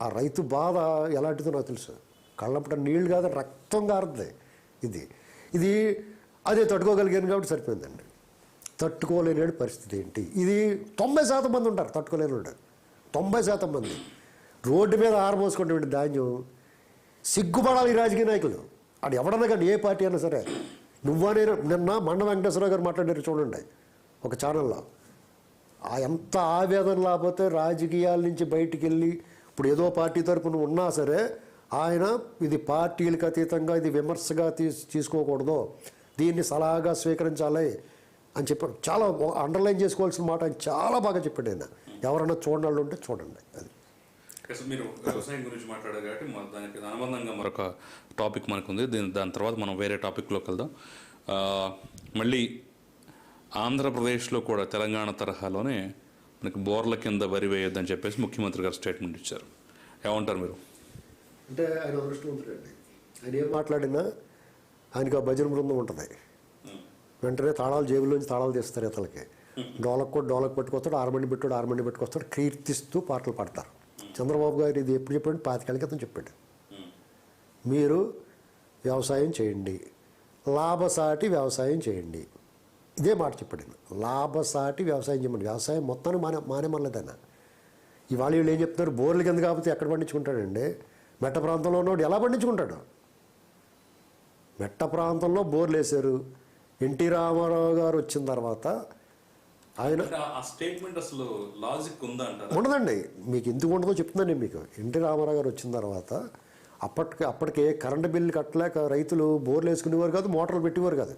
ఆ రైతు బాధ ఎలాంటిదో నాకు తెలుసు. కళ్ళంపట నీళ్ళు కాదు, రక్తం కారుతుంది. ఇది అదే తట్టుకోగలిగాను కాబట్టి సరిపోయిందండి. తట్టుకోలేని పరిస్థితి ఏంటి? ఇది 90% మంది ఉంటారు తట్టుకోలేని వాళ్ళు, 90% మంది. రోడ్డు మీద ఆరబోసుకుంటే ధాన్యం సిగ్గుపడాలి ఈ రాజకీయ నాయకులు. అది ఎవడన్నా కానీ, ఏ పార్టీ అయినా సరే. నువ్వనే నిన్న మండ వెంకటేశ్వరరావు గారు మాట్లాడారు చూడండి ఒక ఛానల్లో. ఎంత ఆవేదన లేకపోతే రాజకీయాల నుంచి బయటికి వెళ్ళి ఇప్పుడు ఏదో పార్టీ తరపున ఉన్నా సరే ఆయన ఇది పార్టీలకు అతీతంగా ఇది విమర్శగా తీసుకోకూడదు, దీన్ని సలహాగా స్వీకరించాలి అని చెప్పాడు. చాలా అండర్లైన్ చేసుకోవాల్సిన మాట ఆయన చాలా బాగా చెప్పాడు. ఆయన ఎవరైనా చూడని వాళ్ళు ఉంటే చూడండి. అది మీరు వ్యవసాయం గురించి మాట్లాడారు కాబట్టి దానికి అనుబంధంగా మరొక టాపిక్ మనకు ఉంది. దాని తర్వాత మనం వేరే టాపిక్లోకి వెళ్దాం. మళ్ళీ ఆంధ్రప్రదేశ్లో కూడా తెలంగాణ తరహాలోనే మనకి బోర్ల కింద వరి వేయొద్దని చెప్పేసి ముఖ్యమంత్రి గారు స్టేట్మెంట్ ఇచ్చారు. ఏమంటారు మీరు? అంటే ఆయన అదృష్టవంతుడండి. ఆయన ఏం మాట్లాడినా ఆయనకి ఆ భజన బృందం ఉంటుంది. వెంటనే తాళాలు జేబులోంచి తాళాలు తీస్తారు ఇతలకి. డోలకు పట్టుకొస్తాడు, ఆరమండి పెట్టుకొస్తాడు, కీర్తిస్తూ పాటలు పాడతారు. చంద్రబాబు గారు ఇది ఎప్పుడు చెప్పాడు? 5 ఏళ్ల క్రితం చెప్పాడు. మీరు వ్యవసాయం చేయండి, లాభసాటి వ్యవసాయం చేయండి, ఇదే మాట చెప్పాడు. లాభసాటి వ్యవసాయం చేయమని. వ్యవసాయం మొత్తాన్ని మానేమనలేదన్న. ఇవాళ వీళ్ళు ఏం చెప్తున్నారు? బోర్లు కింద కాకపోతే ఎక్కడ పండించుకుంటాడండి? మెట్ట ప్రాంతంలో ఉన్నవాడు ఎలా పండించుకుంటాడు? మెట్ట ప్రాంతంలో బోర్లు వేశారు. ఎన్టీ రామారావు గారు వచ్చిన తర్వాత ఆయన స్టేట్మెంట్ అసలు లాజిక్ ఉందా అంటారు? ఉండదండి. మీకు ఎందుకు ఉండదో చెప్తున్నాను మీకు. ఎన్టీ రామారావు గారు వచ్చిన తర్వాత అప్పటికే కరెంటు బిల్లు కట్టలేక రైతులు బోర్లు వేసుకునేవారు కాదు, మోటార్లు పెట్టేవారు కాదు.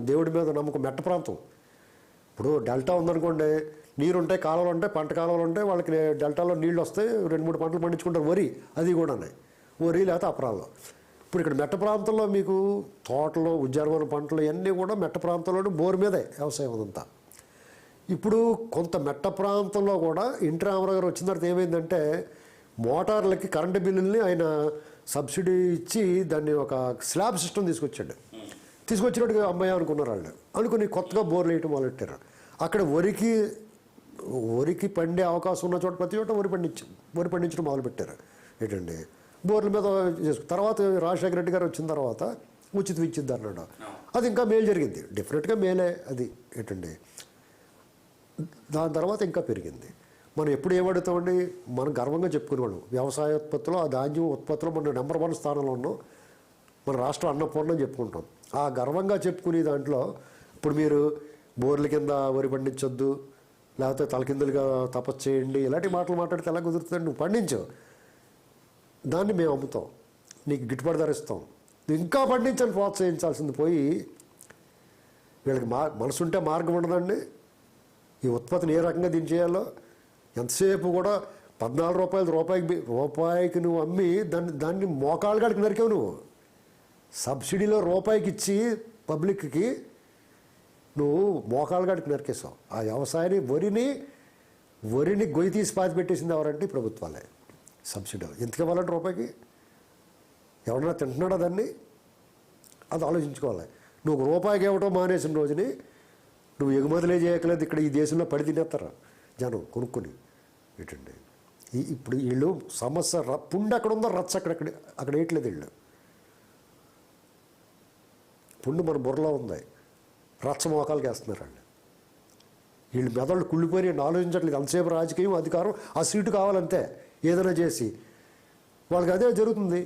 దేవుడి మీద నమ్మకం. మెట్ట ప్రాంతం ఇప్పుడు డెల్టా ఉందనుకోండి, నీరు ఉంటాయి, కాలువలు ఉంటాయి, పంట కాలువలు ఉంటాయి, వాళ్ళకి డెల్టాలో నీళ్ళు వస్తాయి, 2-3 పంటలు పండించుకుంటారు. వరి అది కూడా వరి లేకపోతే అపరాలు. ఇప్పుడు ఇక్కడ మెట్ట ప్రాంతంలో మీకు తోటలు, ఉద్యానవన పంటలు ఇవన్నీ కూడా మెట్ట ప్రాంతంలో బోరు మీదే వ్యవసాయం అదంతా. ఇప్పుడు కొంత మెట్ట ప్రాంతంలో కూడా ఎన్టీ రామారావు గారు వచ్చిన తర్వాత ఏమైందంటే మోటార్లకి కరెంటు బిల్లుల్ని ఆయన సబ్సిడీ ఇచ్చి దాన్ని ఒక స్లాబ్ సిస్టమ్ తీసుకొచ్చినట్టుగా అమ్మాయి అనుకున్నారు వాళ్ళు. అనుకుని కొత్తగా బోర్లు వేయటం మొదలెట్టారు. అక్కడ వరికి పండే అవకాశం ఉన్న చోట ప్రతి చోట వరి పండించడం మొదలుపెట్టారు. ఏంటండి బోర్ల మీద తర్వాత రాజశేఖర రెడ్డి గారు వచ్చిన తర్వాత ఉచిత విద్యుత్ అన్నాడు. అది ఇంకా మేలు జరిగింది, డెఫినెట్గా మేలే అది. ఏంటండి దాని తర్వాత ఇంకా పెరిగింది. మనం ఎప్పుడు ఏమడుగుతామండి? మనం గర్వంగా చెప్పుకునేవాళ్ళం వ్యవసాయ ఉత్పత్తిలో, ఆ ధాన్యం ఉత్పత్తిలో మనం నెంబర్ 1 స్థానంలో ఉన్నాం. మన రాష్ట్రం అన్నపూర్ణ అని చెప్పుకుంటాం. ఆ గర్వంగా చెప్పుకునే దాంట్లో ఇప్పుడు మీరు బోర్ల కింద వరి పండించొద్దు, లేకపోతే తలకిందులుగా తపస్సు చేయండి, ఇలాంటి మాటలు మాట్లాడితే ఎలా కుదురుతుంది? నువ్వు పండించవు, దాన్ని మేము అమ్ముతాం, నీకు గిట్టుబాటు ధర ఇస్తాం, నువ్వు ఇంకా పండించని ప్రోత్సహించాల్సింది పోయి వీళ్ళకి మనసుంటే మార్గం ఉండదండి. ఈ ఉత్పత్తిని ఏ రకంగా దీన్ని చేయాలో ఎంతసేపు కూడా 14 రూపాయికి నువ్వు అమ్మి దాన్ని మోకాళ్ళ కాడికి నరికావు. నువ్వు సబ్సిడీలో రూపాయికి ఇచ్చి పబ్లిక్కి నువ్వు మోకాళ్ళ కాడికి నరికేసావు. ఆ వ్యవసాయాన్ని వరిని గొయ్యి తీసి పాతి పెట్టేసింది ఎవరంటే ప్రభుత్వాలే. సబ్సిడీ ఎందుకు ఇవ్వాలంటే రూపాయికి ఎవరన్నా తింటున్నాడా దాన్ని? అది ఆలోచించుకోవాలి. నువ్వు రూపాయికి ఇవ్వటం మానేసిన రోజుని నువ్వు ఎగుమతులే చేయట్లేదు, ఇక్కడ ఈ దేశంలో పడి తినేస్తారు జనం కొనుక్కొని. ఏంటండి ఇప్పుడు వీళ్ళు సమస్య పుండు అక్కడ ఉందో రచ్చ అక్కడ వేయట్లేదు వీళ్ళు. పుండు మన బుర్రలో ఉంది, రచ్చ మోకాలకి వేస్తున్నారు వాళ్ళు. వీళ్ళు మెదళ్ళు కుళ్ళిపోయి ఆలోచించట్లేదు. అంతసేపు రాజకీయం, అధికారం, ఆ సీటు కావాలంతే ఏదైనా చేసి వాళ్ళకి అదే జరుగుతుంది.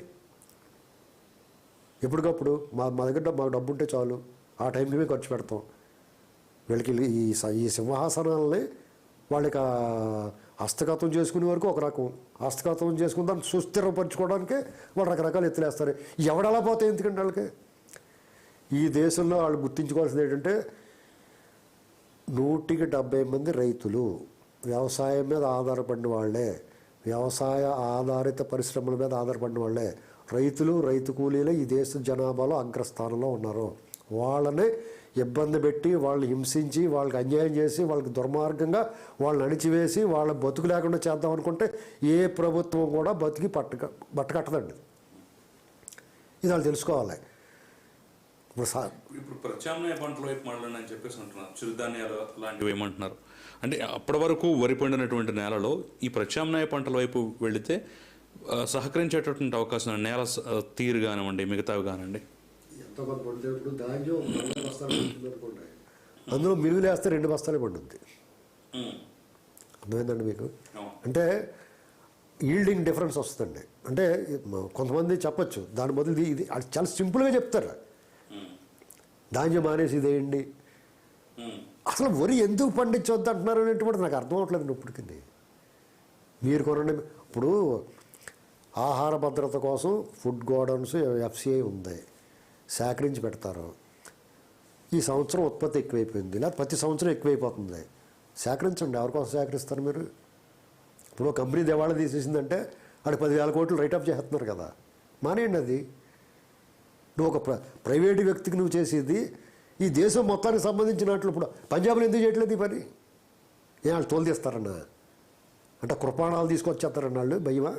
ఎప్పటికప్పుడు మా దగ్గర మాకు డబ్బు ఉంటే చాలు, ఆ టైంకి మేము ఖర్చు పెడతాం. వీళ్ళకి ఈ సింహాసనాలని వాళ్ళకి హస్తగతం చేసుకునే వరకు ఒక రకం, హస్తగతం చేసుకుని దాన్ని సుస్థిరపరచుకోవడానికి వాళ్ళు రకరకాల ఎత్తులేస్తారు. ఎవడలా పోతాయి ఎందుకంటే వాళ్ళకి. ఈ దేశంలో వాళ్ళు గుర్తించుకోవాల్సింది ఏంటంటే 170 మంది రైతులు, వ్యవసాయం మీద ఆధారపడిన వాళ్ళే, వ్యవసాయ ఆధారిత పరిశ్రమల మీద ఆధారపడిన వాళ్ళే. రైతులు, రైతు కూలీలే ఈ దేశ జనాభాలో అగ్రస్థానంలో ఉన్నారు. వాళ్ళని ఇబ్బంది పెట్టి, వాళ్ళని హింసించి, వాళ్ళకి అన్యాయం చేసి, వాళ్ళకి దుర్మార్గంగా వాళ్ళని అణిచివేసి, వాళ్ళ బతుకు లేకుండా చేద్దాం అనుకుంటే ఏ ప్రభుత్వం కూడా బతికి బట్టకట్టదండి. ఇది వాళ్ళు తెలుసుకోవాలి. ఇప్పుడు ప్రత్యామ్నాయ పంటల వైపు మాట్లాడని చెప్పేసి అంటున్నారు. చిరుధాన్యాలు లాంటివి ఏమంటున్నారు అంటే అప్పటి వరకు వరి పండినటువంటి నేలలో ఈ ప్రత్యామ్నాయ పంటల వైపు వెళితే సహకరించేటటువంటి అవకాశం, నేల తీరు కానివ్వండి, మిగతావి కానివ్వండి. ఎంతోమంది పండుతుంది ధాన్యం అనుకోండి, అందులో మినుగులు వేస్తే 2 బస్తాలే పండుద్ది. అర్థమైందండి మీకు? అంటే ఈల్డింగ్ డిఫరెన్స్ వస్తుందండి. అంటే కొంతమంది చెప్పచ్చు దాని బదులు ఇది చాలా సింపుల్గా చెప్తారు, ధాన్యం మానేసి ఇదేయండి. అసలు వరి ఎందుకు పండించవద్దు అంటున్నారు అనేటువంటి నాకు అర్థం అవట్లేదు ఇప్పటికి. మీరు కొనండి. ఇప్పుడు ఆహార భద్రత కోసం ఫుడ్ గోడౌన్స్ FCI ఉంది, సేకరించి పెడతారు. ఈ సంవత్సరం ఉత్పత్తి ఎక్కువైపోయింది, లేదా ప్రతి సంవత్సరం ఎక్కువైపోతుంది, సేకరించండి. ఎవరికోసం సేకరిస్తారు మీరు? ఇప్పుడు కంపెనీ దివాళా తీసేసిందంటే వాడికి 10,000 కోట్లు రైట్ ఆఫ్ చేస్తున్నారు కదా, మానేయండి అది. నువ్వు ఒక ప్రైవేటు వ్యక్తికి నువ్వు చేసేది ఈ దేశం మొత్తానికి సంబంధించినట్లు. ఇప్పుడు పంజాబ్లో ఎందుకు చేయట్లేదు ఈ పని? వాళ్ళు తోలు తీస్తారన్నా, అంటే కృపాణాలు తీసుకొచ్చేస్తారన్న వాళ్ళు భయమా?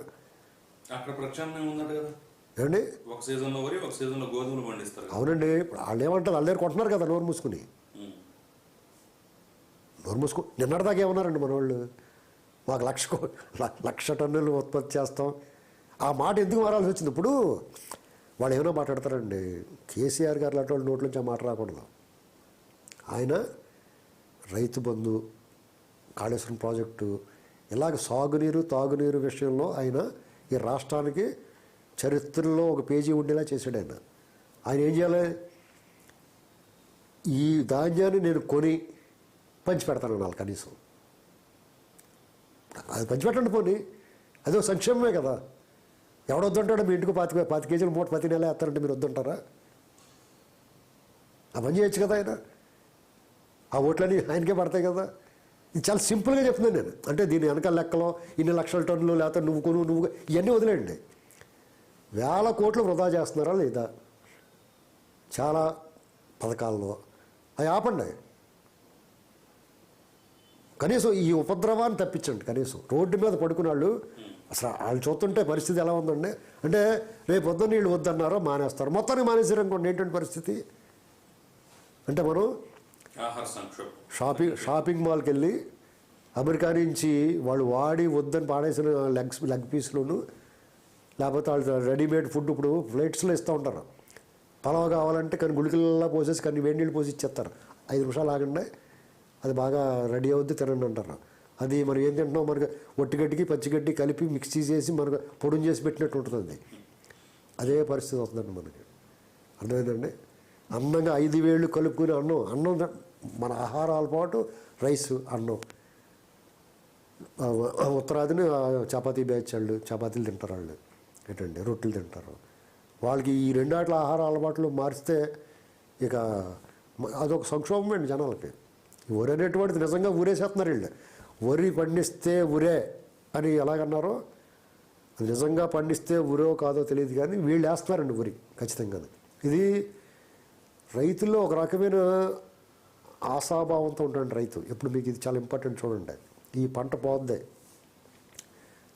అక్కడ ప్రత్యామ్నాయం ఉందంట కదా ఏమండి, ఒక సీజన్లో వరి, ఒక సీజన్లో గోధుమలు పండిస్తారు. అవునండి. ఇప్పుడు వాళ్ళు ఏమంటారు, వాళ్ళ దగ్గర కొంటున్నారు కదా నోరు మూసుకుని. నోరు మూసుకుని నిన్నటిదాకా ఏమన్నారండి మన వాళ్ళు, మాకు 1,00,000 టన్నులు ఉత్పత్తి చేస్తాం. ఆ మాట ఎందుకు మారాల్సి వచ్చింది? ఇప్పుడు వాళ్ళు ఏమైనా మాట్లాడతారండి. కేసీఆర్ గారు లాంటి వాళ్ళు నోట్ల నుంచి ఆ మాట రాకూడదు. ఆయన రైతు బంధు, కాళేశ్వరం ప్రాజెక్టు, ఇలాగ సాగునీరు, తాగునీరు విషయంలో ఆయన ఈ రాష్ట్రానికి చరిత్రలో ఒక పేజీ ఉండేలా చేశాడు. ఆయన ఏం చేయాలి? ఈ ధాన్యాన్ని నేను కొని పంచిపెడతాను అన్నాను కనీసం. అది పంచిపెట్టండి పోనీ, అదే సంక్షేమమే కదా. ఎవడొద్దంటాడో మీ ఇంటికి 5 కేజీలు మూట ప్రతి నెల వేస్తారంటే మీరు వద్దంటారా? ఆ పని చేయొచ్చు కదా ఆయన. ఆ ఓట్లన్నీ ఆయనకే పడతాయి కదా. ఇది చాలా సింపుల్గా చెప్తున్నాను నేను. అంటే దీని వెనకాల లెక్కలో ఇన్ని 1,00,000 టన్నులు, లేకపోతే నువ్వు ఇవన్నీ వదిలేయండి. 1,000 కోట్లు వృధా చేస్తున్నారా లేదా చాలా పథకాల్లో? అవి ఆపండి. కనీసం ఈ ఉపద్రవాన్ని తప్పించండి. కనీసం రోడ్డు మీద పడుకునే వాళ్ళు అసలు వాళ్ళు చూస్తుంటే పరిస్థితి ఎలా ఉందండి. అంటే రేపు పొద్దున్న వీళ్ళు వద్దన్నారో మానేస్తారు, మొత్తానికి మానేసారు అనుకోండి. ఏంటంటే పరిస్థితి అంటే మనం షాపింగ్ మాల్కి వెళ్ళి అమెరికా నుంచి వాళ్ళు వాడి వద్దని పాడేసిన లెగ్ పీస్లోను, లేకపోతే వాళ్ళు రెడీమేడ్ ఫుడ్ ఇప్పుడు ప్లేట్స్లో ఇస్తూ ఉంటారు. పలావ్ కావాలంటే కానీ గుళికల్లా పోసేసి కానీ వేడి నీళ్ళు పోసి ఇచ్చేస్తారు. 5 నిమిషాలు ఆగండి, అది బాగా రెడీ అవుద్ది, తినండి అంటారు. అది మనం ఏం తింటున్నాం, మనకు ఒట్టిగడ్డికి పచ్చిగడ్డి కలిపి మిక్స్ చేసి మనకు పొడిని చేసి పెట్టినట్టు ఉంటుంది. అదే పరిస్థితి వస్తుందండి మనకి. అర్థమైందండి? అన్నంగా 5 వేళ్ళు కలుపుకుని అన్నం మన ఆహారాల పాటు రైస్, అన్నం. ఉత్తరాదిని చపాతీ బ్యాచ్ వాళ్ళు చపాతీలు తింటారు, వాళ్ళు ఏంటండి రొట్టెలు తింటారు. వాళ్ళకి ఈ 2 ఆహార అలవాట్లు మారిస్తే ఇక అదొక సంక్షోభం అండి జనాలకి. వరి అనేటువంటిది నిజంగా ఊరేసేస్తున్నారు వీళ్ళు. వరి పండిస్తే ఉరే అని ఎలాగన్నారో, అది నిజంగా పండిస్తే ఉరో కాదో తెలియదు కానీ వీళ్ళు వేస్తున్నారండి వరి ఖచ్చితంగా. ఇది రైతుల్లో ఒక రకమైన ఆశాభావంతో ఉంటాడు రైతు. ఇప్పుడు మీకు ఇది చాలా ఇంపార్టెంట్ చూడండి. ఈ పంట పోద్ది,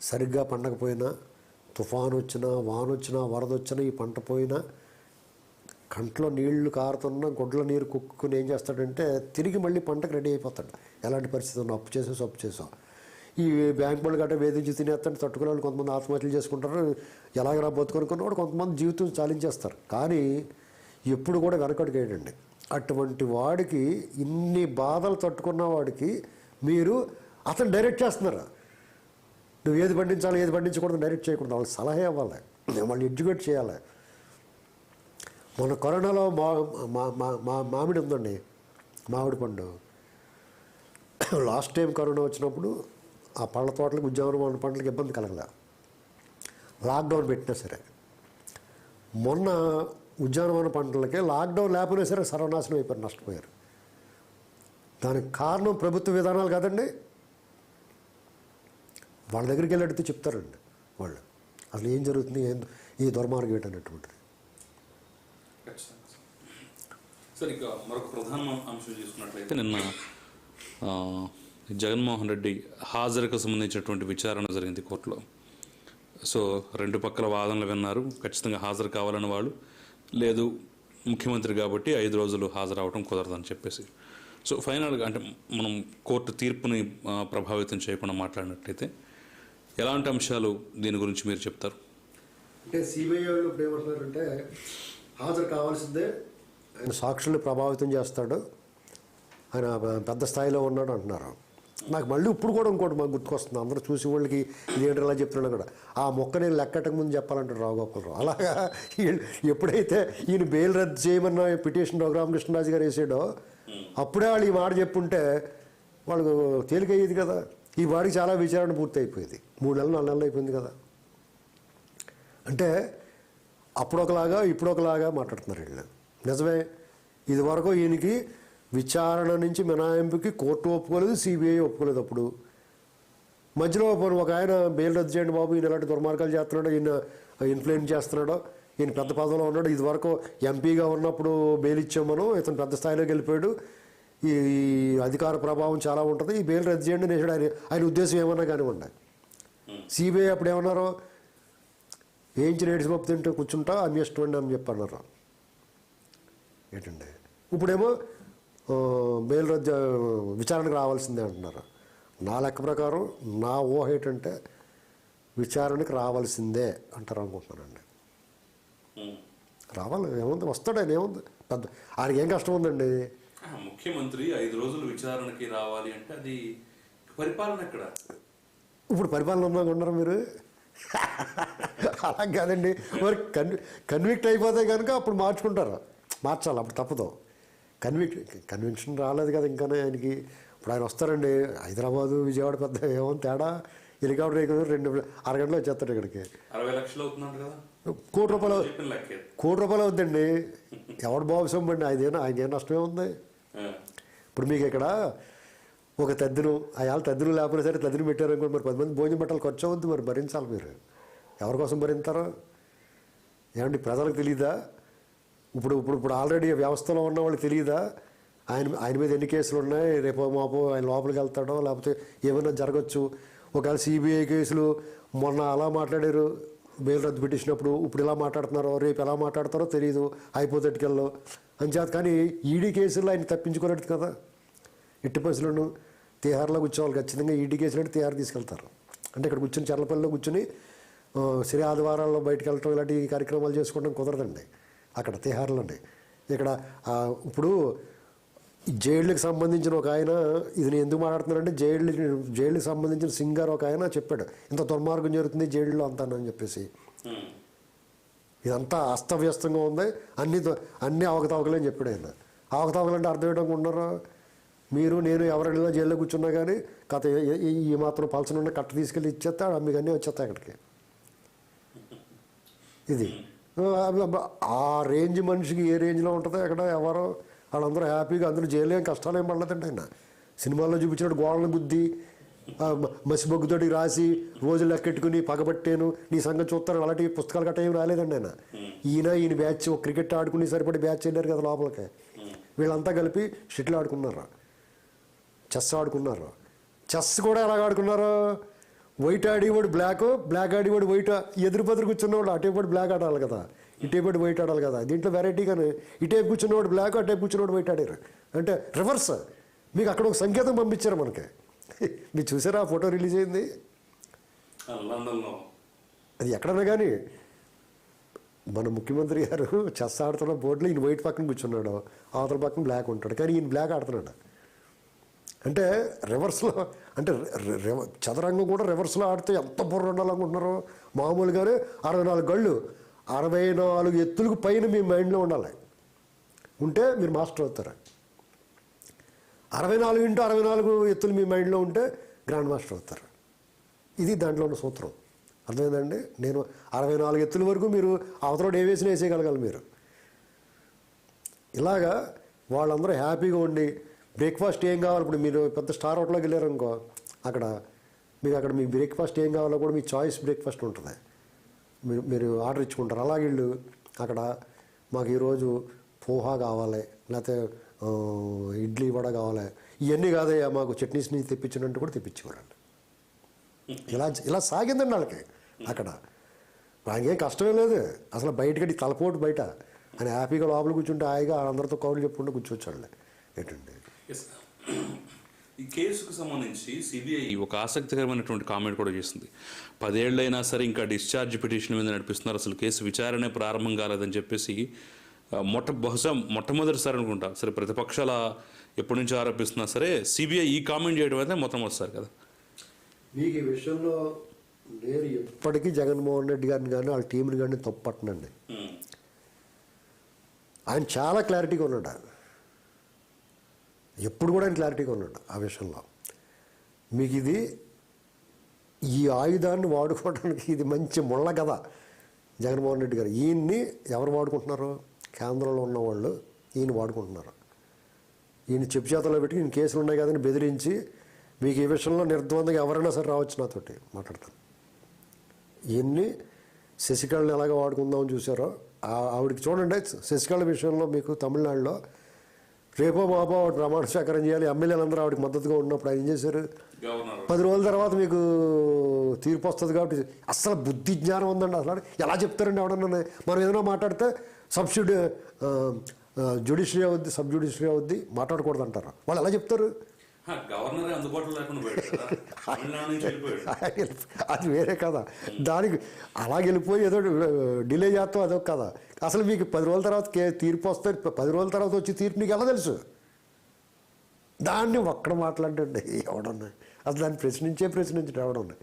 సరిగ్గా పండకపోయినా, తుఫాను వచ్చినా, వాన వచ్చినా, వరద వచ్చినా, ఈ పంట పోయినా కంట్లో నీళ్లు కారుతున్న గుడ్ల నీరు కుక్కుని ఏం చేస్తాడంటే తిరిగి మళ్ళీ పంటకు రెడీ అయిపోతాడు. ఎలాంటి పరిస్థితి ఉన్నా అప్పు చేసాం ఈ బ్యాంక్ వాళ్ళు గట్రా వేధించి తినేస్తాడు. తట్టుకునే వాళ్ళు కొంతమంది ఆత్మహత్యలు చేసుకుంటారు. ఎలాగలా బతుకొనుకున్నవాడు కొంతమంది జీవితం చాలించేస్తారు. కానీ ఎప్పుడు కూడా వెనకడుగు వేయడండి. అటువంటి వాడికి ఇన్ని బాధలు తట్టుకున్న వాడికి మీరు అతను డైరెక్ట్ చేస్తున్నారు. నువ్వు ఏది పండించాలి ఏది పండించకూడదు డైరెక్ట్ చేయకూడదు. వాళ్ళకి సలహా ఇవ్వాలి, వాళ్ళు ఎడ్యుకేట్ చేయాలి. మన కరోనాలో మామిడి ఉందండి, మామిడి పండు. లాస్ట్ టైం కరోనా వచ్చినప్పుడు ఆ పళ్ళ తోటలకు ఉద్యానవన పంటలకు ఇబ్బంది కలగలే, లాక్డౌన్ పెట్టినా సరే. మొన్న ఉద్యానవన పంటలకే లాక్డౌన్ లేకపోయినా సరే సర్వనాశనం అయిపోయారు, నష్టపోయారు. దానికి కారణం ప్రభుత్వ విధానాలు కాదండి. వాళ్ళ దగ్గరికి వెళ్ళి అడిగితే చెప్తారండి వాళ్ళు అసలు ఏం జరుగుతుంది, ఈ దుర్మార్గం ఏంటనేటువంటిది. సార్, ఇక మరొక ప్రధాన అంశం చూసుకున్నట్లయితే నిన్న జగన్మోహన్ రెడ్డి హాజరుకు సంబంధించినటువంటి విచారణ జరిగింది కోర్టులో. సో 2 పక్కల వాదనలు విన్నారు. ఖచ్చితంగా హాజరు కావాలని వాళ్ళు, లేదు ముఖ్యమంత్రి కాబట్టి 5 రోజులు హాజరవడం కుదరదని చెప్పేసి. సో ఫైనల్గా అంటే మనం కోర్టు తీర్పుని ప్రభావితం చేయకుండా మాట్లాడినట్లయితే ఎలాంటి అంశాలు దీని గురించి మీరు చెప్తారు? అంటే సిబిఐ వాళ్ళు ఇప్పుడు ఏమంటున్నారంటే హాజరు కావాల్సిందే, ఆయన సాక్షుల్ని ప్రభావితం చేస్తాడు, ఆయన పెద్ద స్థాయిలో ఉన్నాడు అంటున్నారు. నాకు మళ్ళీ ఇప్పుడు కూడా ఇంకోటి మాకు గుర్తుకొస్తుంది, అందరూ చూసి వాళ్ళకి ఇదేంటి ఇలా చెప్తున్నాడు కూడా. ఆ మొక్క నేను లెక్కటకు ముందు చెప్పాలంటాడు రావుగోపాలరావు. అలాగా ఎప్పుడైతే ఈయన బెయిల్ రద్దు చేయమన్న పిటిషన్ రఘురామకృష్ణరాజు గారు వేసాడో అప్పుడే వాళ్ళు ఈ మాట చెప్పుంటే వాళ్ళకు తేలికయ్యేది కదా. ఈ వాడికి చాలా విచారణ పూర్తి అయిపోయేది. 3 నెలలు 4 నెలలు అయిపోయింది కదా. అంటే అప్పుడొకలాగా ఇప్పుడొకలాగా మాట్లాడుతున్నారు వీళ్ళు. నిజమే, ఇది వరకు ఈయనకి విచారణ నుంచి మినహాయింపుకి కోర్టు ఒప్పుకోలేదు, సిబిఐ ఒప్పుకోలేదు. అప్పుడు మధ్యలో ఒక ఆయన బెయిల్ రద్దు చేయండి బాబు, ఈయన ఎలాంటి దుర్మార్గాలు చేస్తున్నాడో, ఈయన ఇన్ఫ్లుయెన్స్ చేస్తున్నాడో, ఈయన పెద్ద పదవిలో ఉన్నాడు, ఇది వరకు ఎంపీగా ఉన్నప్పుడు బెయిల్ ఇచ్చాం మనం, ఇతను పెద్ద స్థాయిలోకి వెళ్ళిపోయాడు, ఈ అధికార ప్రభావం చాలా ఉంటుంది, ఈ బెయిల్ రద్దు చేయండి నేసాడు. ఆయన ఉద్దేశం ఏమన్నా కానివ్వండి. సిబిఐ అప్పుడు ఏమన్నారో, వేయించి రేడ్స్ పప్పు తింటూ కూర్చుంటా అన్ని ఇష్టం అని చెప్పి అన్నారు. ఏంటండి ఇప్పుడేమో బెయిల్ రద్దు విచారణకు రావాల్సిందే అంటున్నారు. నా లెక్క ప్రకారం నా ఊహ ఏంటంటే విచారణకు రావాల్సిందే అంటారు అనుకుంటున్నానండి. రావాలి, ఏముంది, వస్తాడు ఆయన, ఏముంది పెద్ద ఆయనకి ఏం కష్టం ఉందండి. ముఖ్యమంత్రి 5 రోజులు విచారణకి రావాలి అంటే అది పరిపాలన ఎక్కడ? ఇప్పుడు పరిపాలన ఉన్నారనుకున్నారా మీరు? అలా కాదండి, మరి కన్విక్ట్ అయిపోతే కనుక అప్పుడు మార్చాలి, అప్పుడు తప్పదు. కన్విక్షన్ రాలేదు కదా ఇంకానే ఆయనకి. ఇప్పుడు ఆయన వస్తారండి, హైదరాబాదు విజయవాడ పెద్ద ఏమో తేడా, హెలికాప్టర్ ఎక్కడ 2 అరగంటలో వచ్చేస్తాడు ఇక్కడికి. 60 లక్షలు అవుతున్నాడు కదా, కోటి రూపాయలు అవుద్దండి. ఎవడు బాబు సొమ్మండి, ఆయన నష్టమే ఉంది. ఇప్పుడు మీకు ఇక్కడ ఒక తద్దిను, అయాల తద్దిను లేకపోయినా సరే తద్దిని పెట్టారనుకోండి, మరి 10 మంది భోజనం పెట్టాలి, ఖర్చు అవుద్ది, మరి భరించాలి. మీరు ఎవరి కోసం భరించారు? ఏమండి ప్రజలకు తెలియదా? ఇప్పుడు ఆల్రెడీ వ్యవస్థలో ఉన్న వాళ్ళకి తెలియదా ఆయన మీద ఎన్ని కేసులు ఉన్నాయి, రేపో మాపో ఆయన లోపలికి వెళ్తాడో లేకపోతే ఏమైనా జరగచ్చు. ఒకవేళ సిబిఐ కేసులు మొన్న అలా మాట్లాడారు బెయిల్ రద్దు పెట్టించినప్పుడు, ఇప్పుడు ఇలా మాట్లాడుతున్నారో రేపు ఎలా మాట్లాడతారో తెలియదు, హైపోథెటికల్లో అంచేత. కానీ ఈడీ కేసుల్లో ఆయన తప్పించుకోలేదు కదా. ఎట్టి పరిస్థితులను తిహార్లో కూర్చోవాలి ఖచ్చితంగా. ఈడీ కేసులు అంటే తిహార్ తీసుకెళ్తారు. అంటే ఇక్కడ కూర్చొని చర్లపల్లిలో కూర్చొని శని ఆదివారాల్లో బయటకు వెళ్ళటం ఇలాంటి కార్యక్రమాలు చేసుకోవడం కుదరదండి అక్కడ తిహార్లోనే. ఇక్కడ ఇప్పుడు జైళ్ళకి సంబంధించిన ఒక ఆయన, ఇది నేను ఎందుకు మాట్లాడుతున్నానంటే జైళ్ళకి సంబంధించిన సింగర్ ఒక ఆయన చెప్పాడు, ఇంత దుర్మార్గం జరుగుతుంది జైళ్ళలో అంతానని చెప్పేసి. ఇదంతా అస్తవ్యస్తంగా ఉంది, అన్ని అవకతవకలే అని చెప్పాడు ఆయన. అవకతవకలు అంటే అర్థం ఏంటో ఉన్నారో మీరు, నేను ఎవరైనా జైల్లో కూర్చున్నా కానీ కథ ఈ మాత్రం పలసనున్న కట్ట తీసుకెళ్ళి ఇచ్చేస్తా, మీకు అన్నీ వచ్చేస్తాయి అక్కడికి. ఇది ఆ రేంజ్ మనిషికి ఏ రేంజ్లో ఉంటుందో అక్కడ ఎవరో వాళ్ళందరూ హ్యాపీగా, అందులో జైలు ఏం కష్టాలు ఏం పడలేదండి. ఆయన సినిమాల్లో చూపించినట్టు గోడలను గుద్ది మసిబొగ్గుతోటి రాసి రోజులు లెక్కెట్టుకుని పగబట్టాను నీ సంగతి చూస్తాను అలాంటి పుస్తకాలు గట్ట ఏం రాలేదండి. ఈయన బ్యాచ్ క్రికెట్ ఆడుకుని సరిపడి బ్యాచ్ వెళ్ళారు కదా లోపలికి. వీళ్ళంతా కలిపి షటిల్ ఆడుకున్నారు, చెస్ ఆడుకున్నారు. చెస్ కూడా ఎలాగ ఆడుకున్నారు, వైట్ ఆడేవాడు బ్లాక్, బ్లాక్ ఆడేవాడు వైట్, ఎదురు బదురు కూర్చున్నవాడు అటేపాడు బ్లాక్ ఆడాలి కదా. ఇటేపు వైట్ ఆడాలి కదా. దీంట్లో వెరైటీగానే ఇటేపు కూర్చున్నవాడు బ్లాక్, అటేపు కూర్చున్నవాడు వైట్ ఆడారు. అంటే రివర్స్. మీకు అక్కడ ఒక సంకేతం పంపించారు మనకి. మీరు చూసారా ఆ ఫోటో రిలీజ్ అయింది? అది ఎక్కడన్నా కానీ మన ముఖ్యమంత్రి గారు చెస్ ఆడుతున్న బోర్డులో ఈయన వైట్ పక్కన కూర్చున్నాడు, అవతల పక్కన బ్లాక్ ఉంటాడు, కానీ ఈయన బ్లాక్ ఆడుతున్నాడు. అంటే రివర్స్లో, అంటే చదరంగం కూడా రివర్స్లో ఆడితే ఎంత బుర్ర ఉండాలనుకుంటున్నారు. మామూలుగానే 64 గళ్ళు, 64 ఎత్తులకు పైన మీ మైండ్లో ఉండాలి. ఉంటే మీరు మాస్టర్ అవుతారు. 64 × 64 ఎత్తులు మీ మైండ్లో ఉంటే గ్రాండ్ మాస్టర్ అవుతారు. ఇది దాంట్లో ఉన్న సూత్రం. అర్థమైందండి? నేను 64 ఎత్తుల వరకు మీరు అవతల ఏ వేసినా వేసేయగలగాలి మీరు. ఇలాగా వాళ్ళందరూ హ్యాపీగా ఉండి బ్రేక్ఫాస్ట్ ఏం కావాలి, ఇప్పుడు మీరు పెద్ద స్టార్ హోటల్లోకి వెళ్ళారనుకో, అక్కడ మీ బ్రేక్ఫాస్ట్ ఏం కావాలో కూడా మీ చాయిస్ బ్రేక్ఫాస్ట్ ఉంటుంది. మీరు ఆర్డర్ ఇచ్చుకుంటారు. అలాగే వీళ్ళు అక్కడ మాకు ఈరోజు పోహా కావాలి, లేకపోతే ఇడ్లీ వడ కావాలి, ఇవన్నీ కాదయ్యా మాకు చట్నీస్ నుంచి తెప్పించినట్టు కూడా తెప్పించుకోరండి. ఇలా సాగిందండి వాళ్ళకి అక్కడ. వాళ్ళకేం కష్టమే లేదు అసలు. బయటకి తలపోటు బయట అని హ్యాపీగా లోపల కూర్చుంటే హాయిగా అందరితో కౌలు చెప్పుకుంటూ కూర్చోవచ్చాడు. ఏంటండి ఈ కేసుకు సంబంధించి సిబిఐ ఒక ఆసక్తికరమైనటువంటి కామెంట్ కూడా చేసింది. 10 ఏళ్ళైనా సరే ఇంకా డిశ్చార్జ్ పిటిషన్ మీద నడిపిస్తున్నారు, అసలు కేసు విచారణ ప్రారంభం కాలేదని చెప్పేసి బహుశా మొట్టమొదటిసారి అనుకుంటా సరే ప్రతిపక్షాల ఎప్పటి నుంచి ఆరోపిస్తున్నా సరే సిబిఐ ఈ కామెంట్ చేయడం అయితే మొట్టమొదటిసారి కదా. మీకు ఈ విషయంలో నేను ఎప్పటికీ జగన్మోహన్ రెడ్డి గారిని కానీ వాళ్ళ టీంని కానీ తప్పు పట్టనండి. ఆయన చాలా క్లారిటీగా ఉన్నాడు. ఎప్పుడు కూడా ఆయన క్లారిటీగా ఉన్నాడు ఆ విషయంలో. మీకు ఇది ఈ ఆయుధాన్ని వాడుకోవడానికి ఇది మంచి ముళ్ళ కదా జగన్మోహన్ రెడ్డి గారు. ఈయన్ని ఎవరు వాడుకుంటున్నారు? కేంద్రంలో ఉన్నవాళ్ళు ఈయన వాడుకుంటున్నారు. ఈయన చెప్పు చేతలో పెట్టి ఈయన కేసులు ఉన్నాయి కదని బెదిరించి మీకు ఈ విషయంలో నిర్ద్వందంగా ఎవరైనా సరే రావచ్చు నాతోటి మాట్లాడతాను. ఈయన్ని శశికళని ఎలాగ వాడుకుందామని చూసారో ఆవిడకి చూడండి. శశికళ విషయంలో మీకు తమిళనాడులో రేపో మాపో ఆవిడ ప్రమాణ స్వీకారం చేయాలి, ఎమ్మెల్యేలందరూ ఆవిడకి మద్దతుగా ఉన్నప్పుడు ఆయన ఏం చేశారు? 10 రోజుల తర్వాత మీకు తీర్పు వస్తుంది కాబట్టి అసలు బుద్ధి జ్ఞానం ఉందండి. అసలు ఎలా చెప్తారండి ఎవడన్నా? మనం ఏదైనా మాట్లాడితే జ్యుడిషియరీ అవుద్ది, సబ్ జ్యుడిషియరీ అవుద్ది, మాట్లాడకూడదు అంటారు. వాళ్ళు ఎలా చెప్తారు? అది వేరే కదా. దానికి అలా వెళ్ళిపోయి ఏదో డిలే చేస్తాం అదొక కదా. అసలు మీకు 10 రోజుల తర్వాత తీర్పు వస్తే 10 రోజుల తర్వాత వచ్చి తీర్పు నీకు ఎలా తెలుసు? దాన్ని ఒక్కడ మాట్లాడండి ఎవడన్నా. అసలు దాన్ని ప్రశ్నించడం ఎవడన్నా.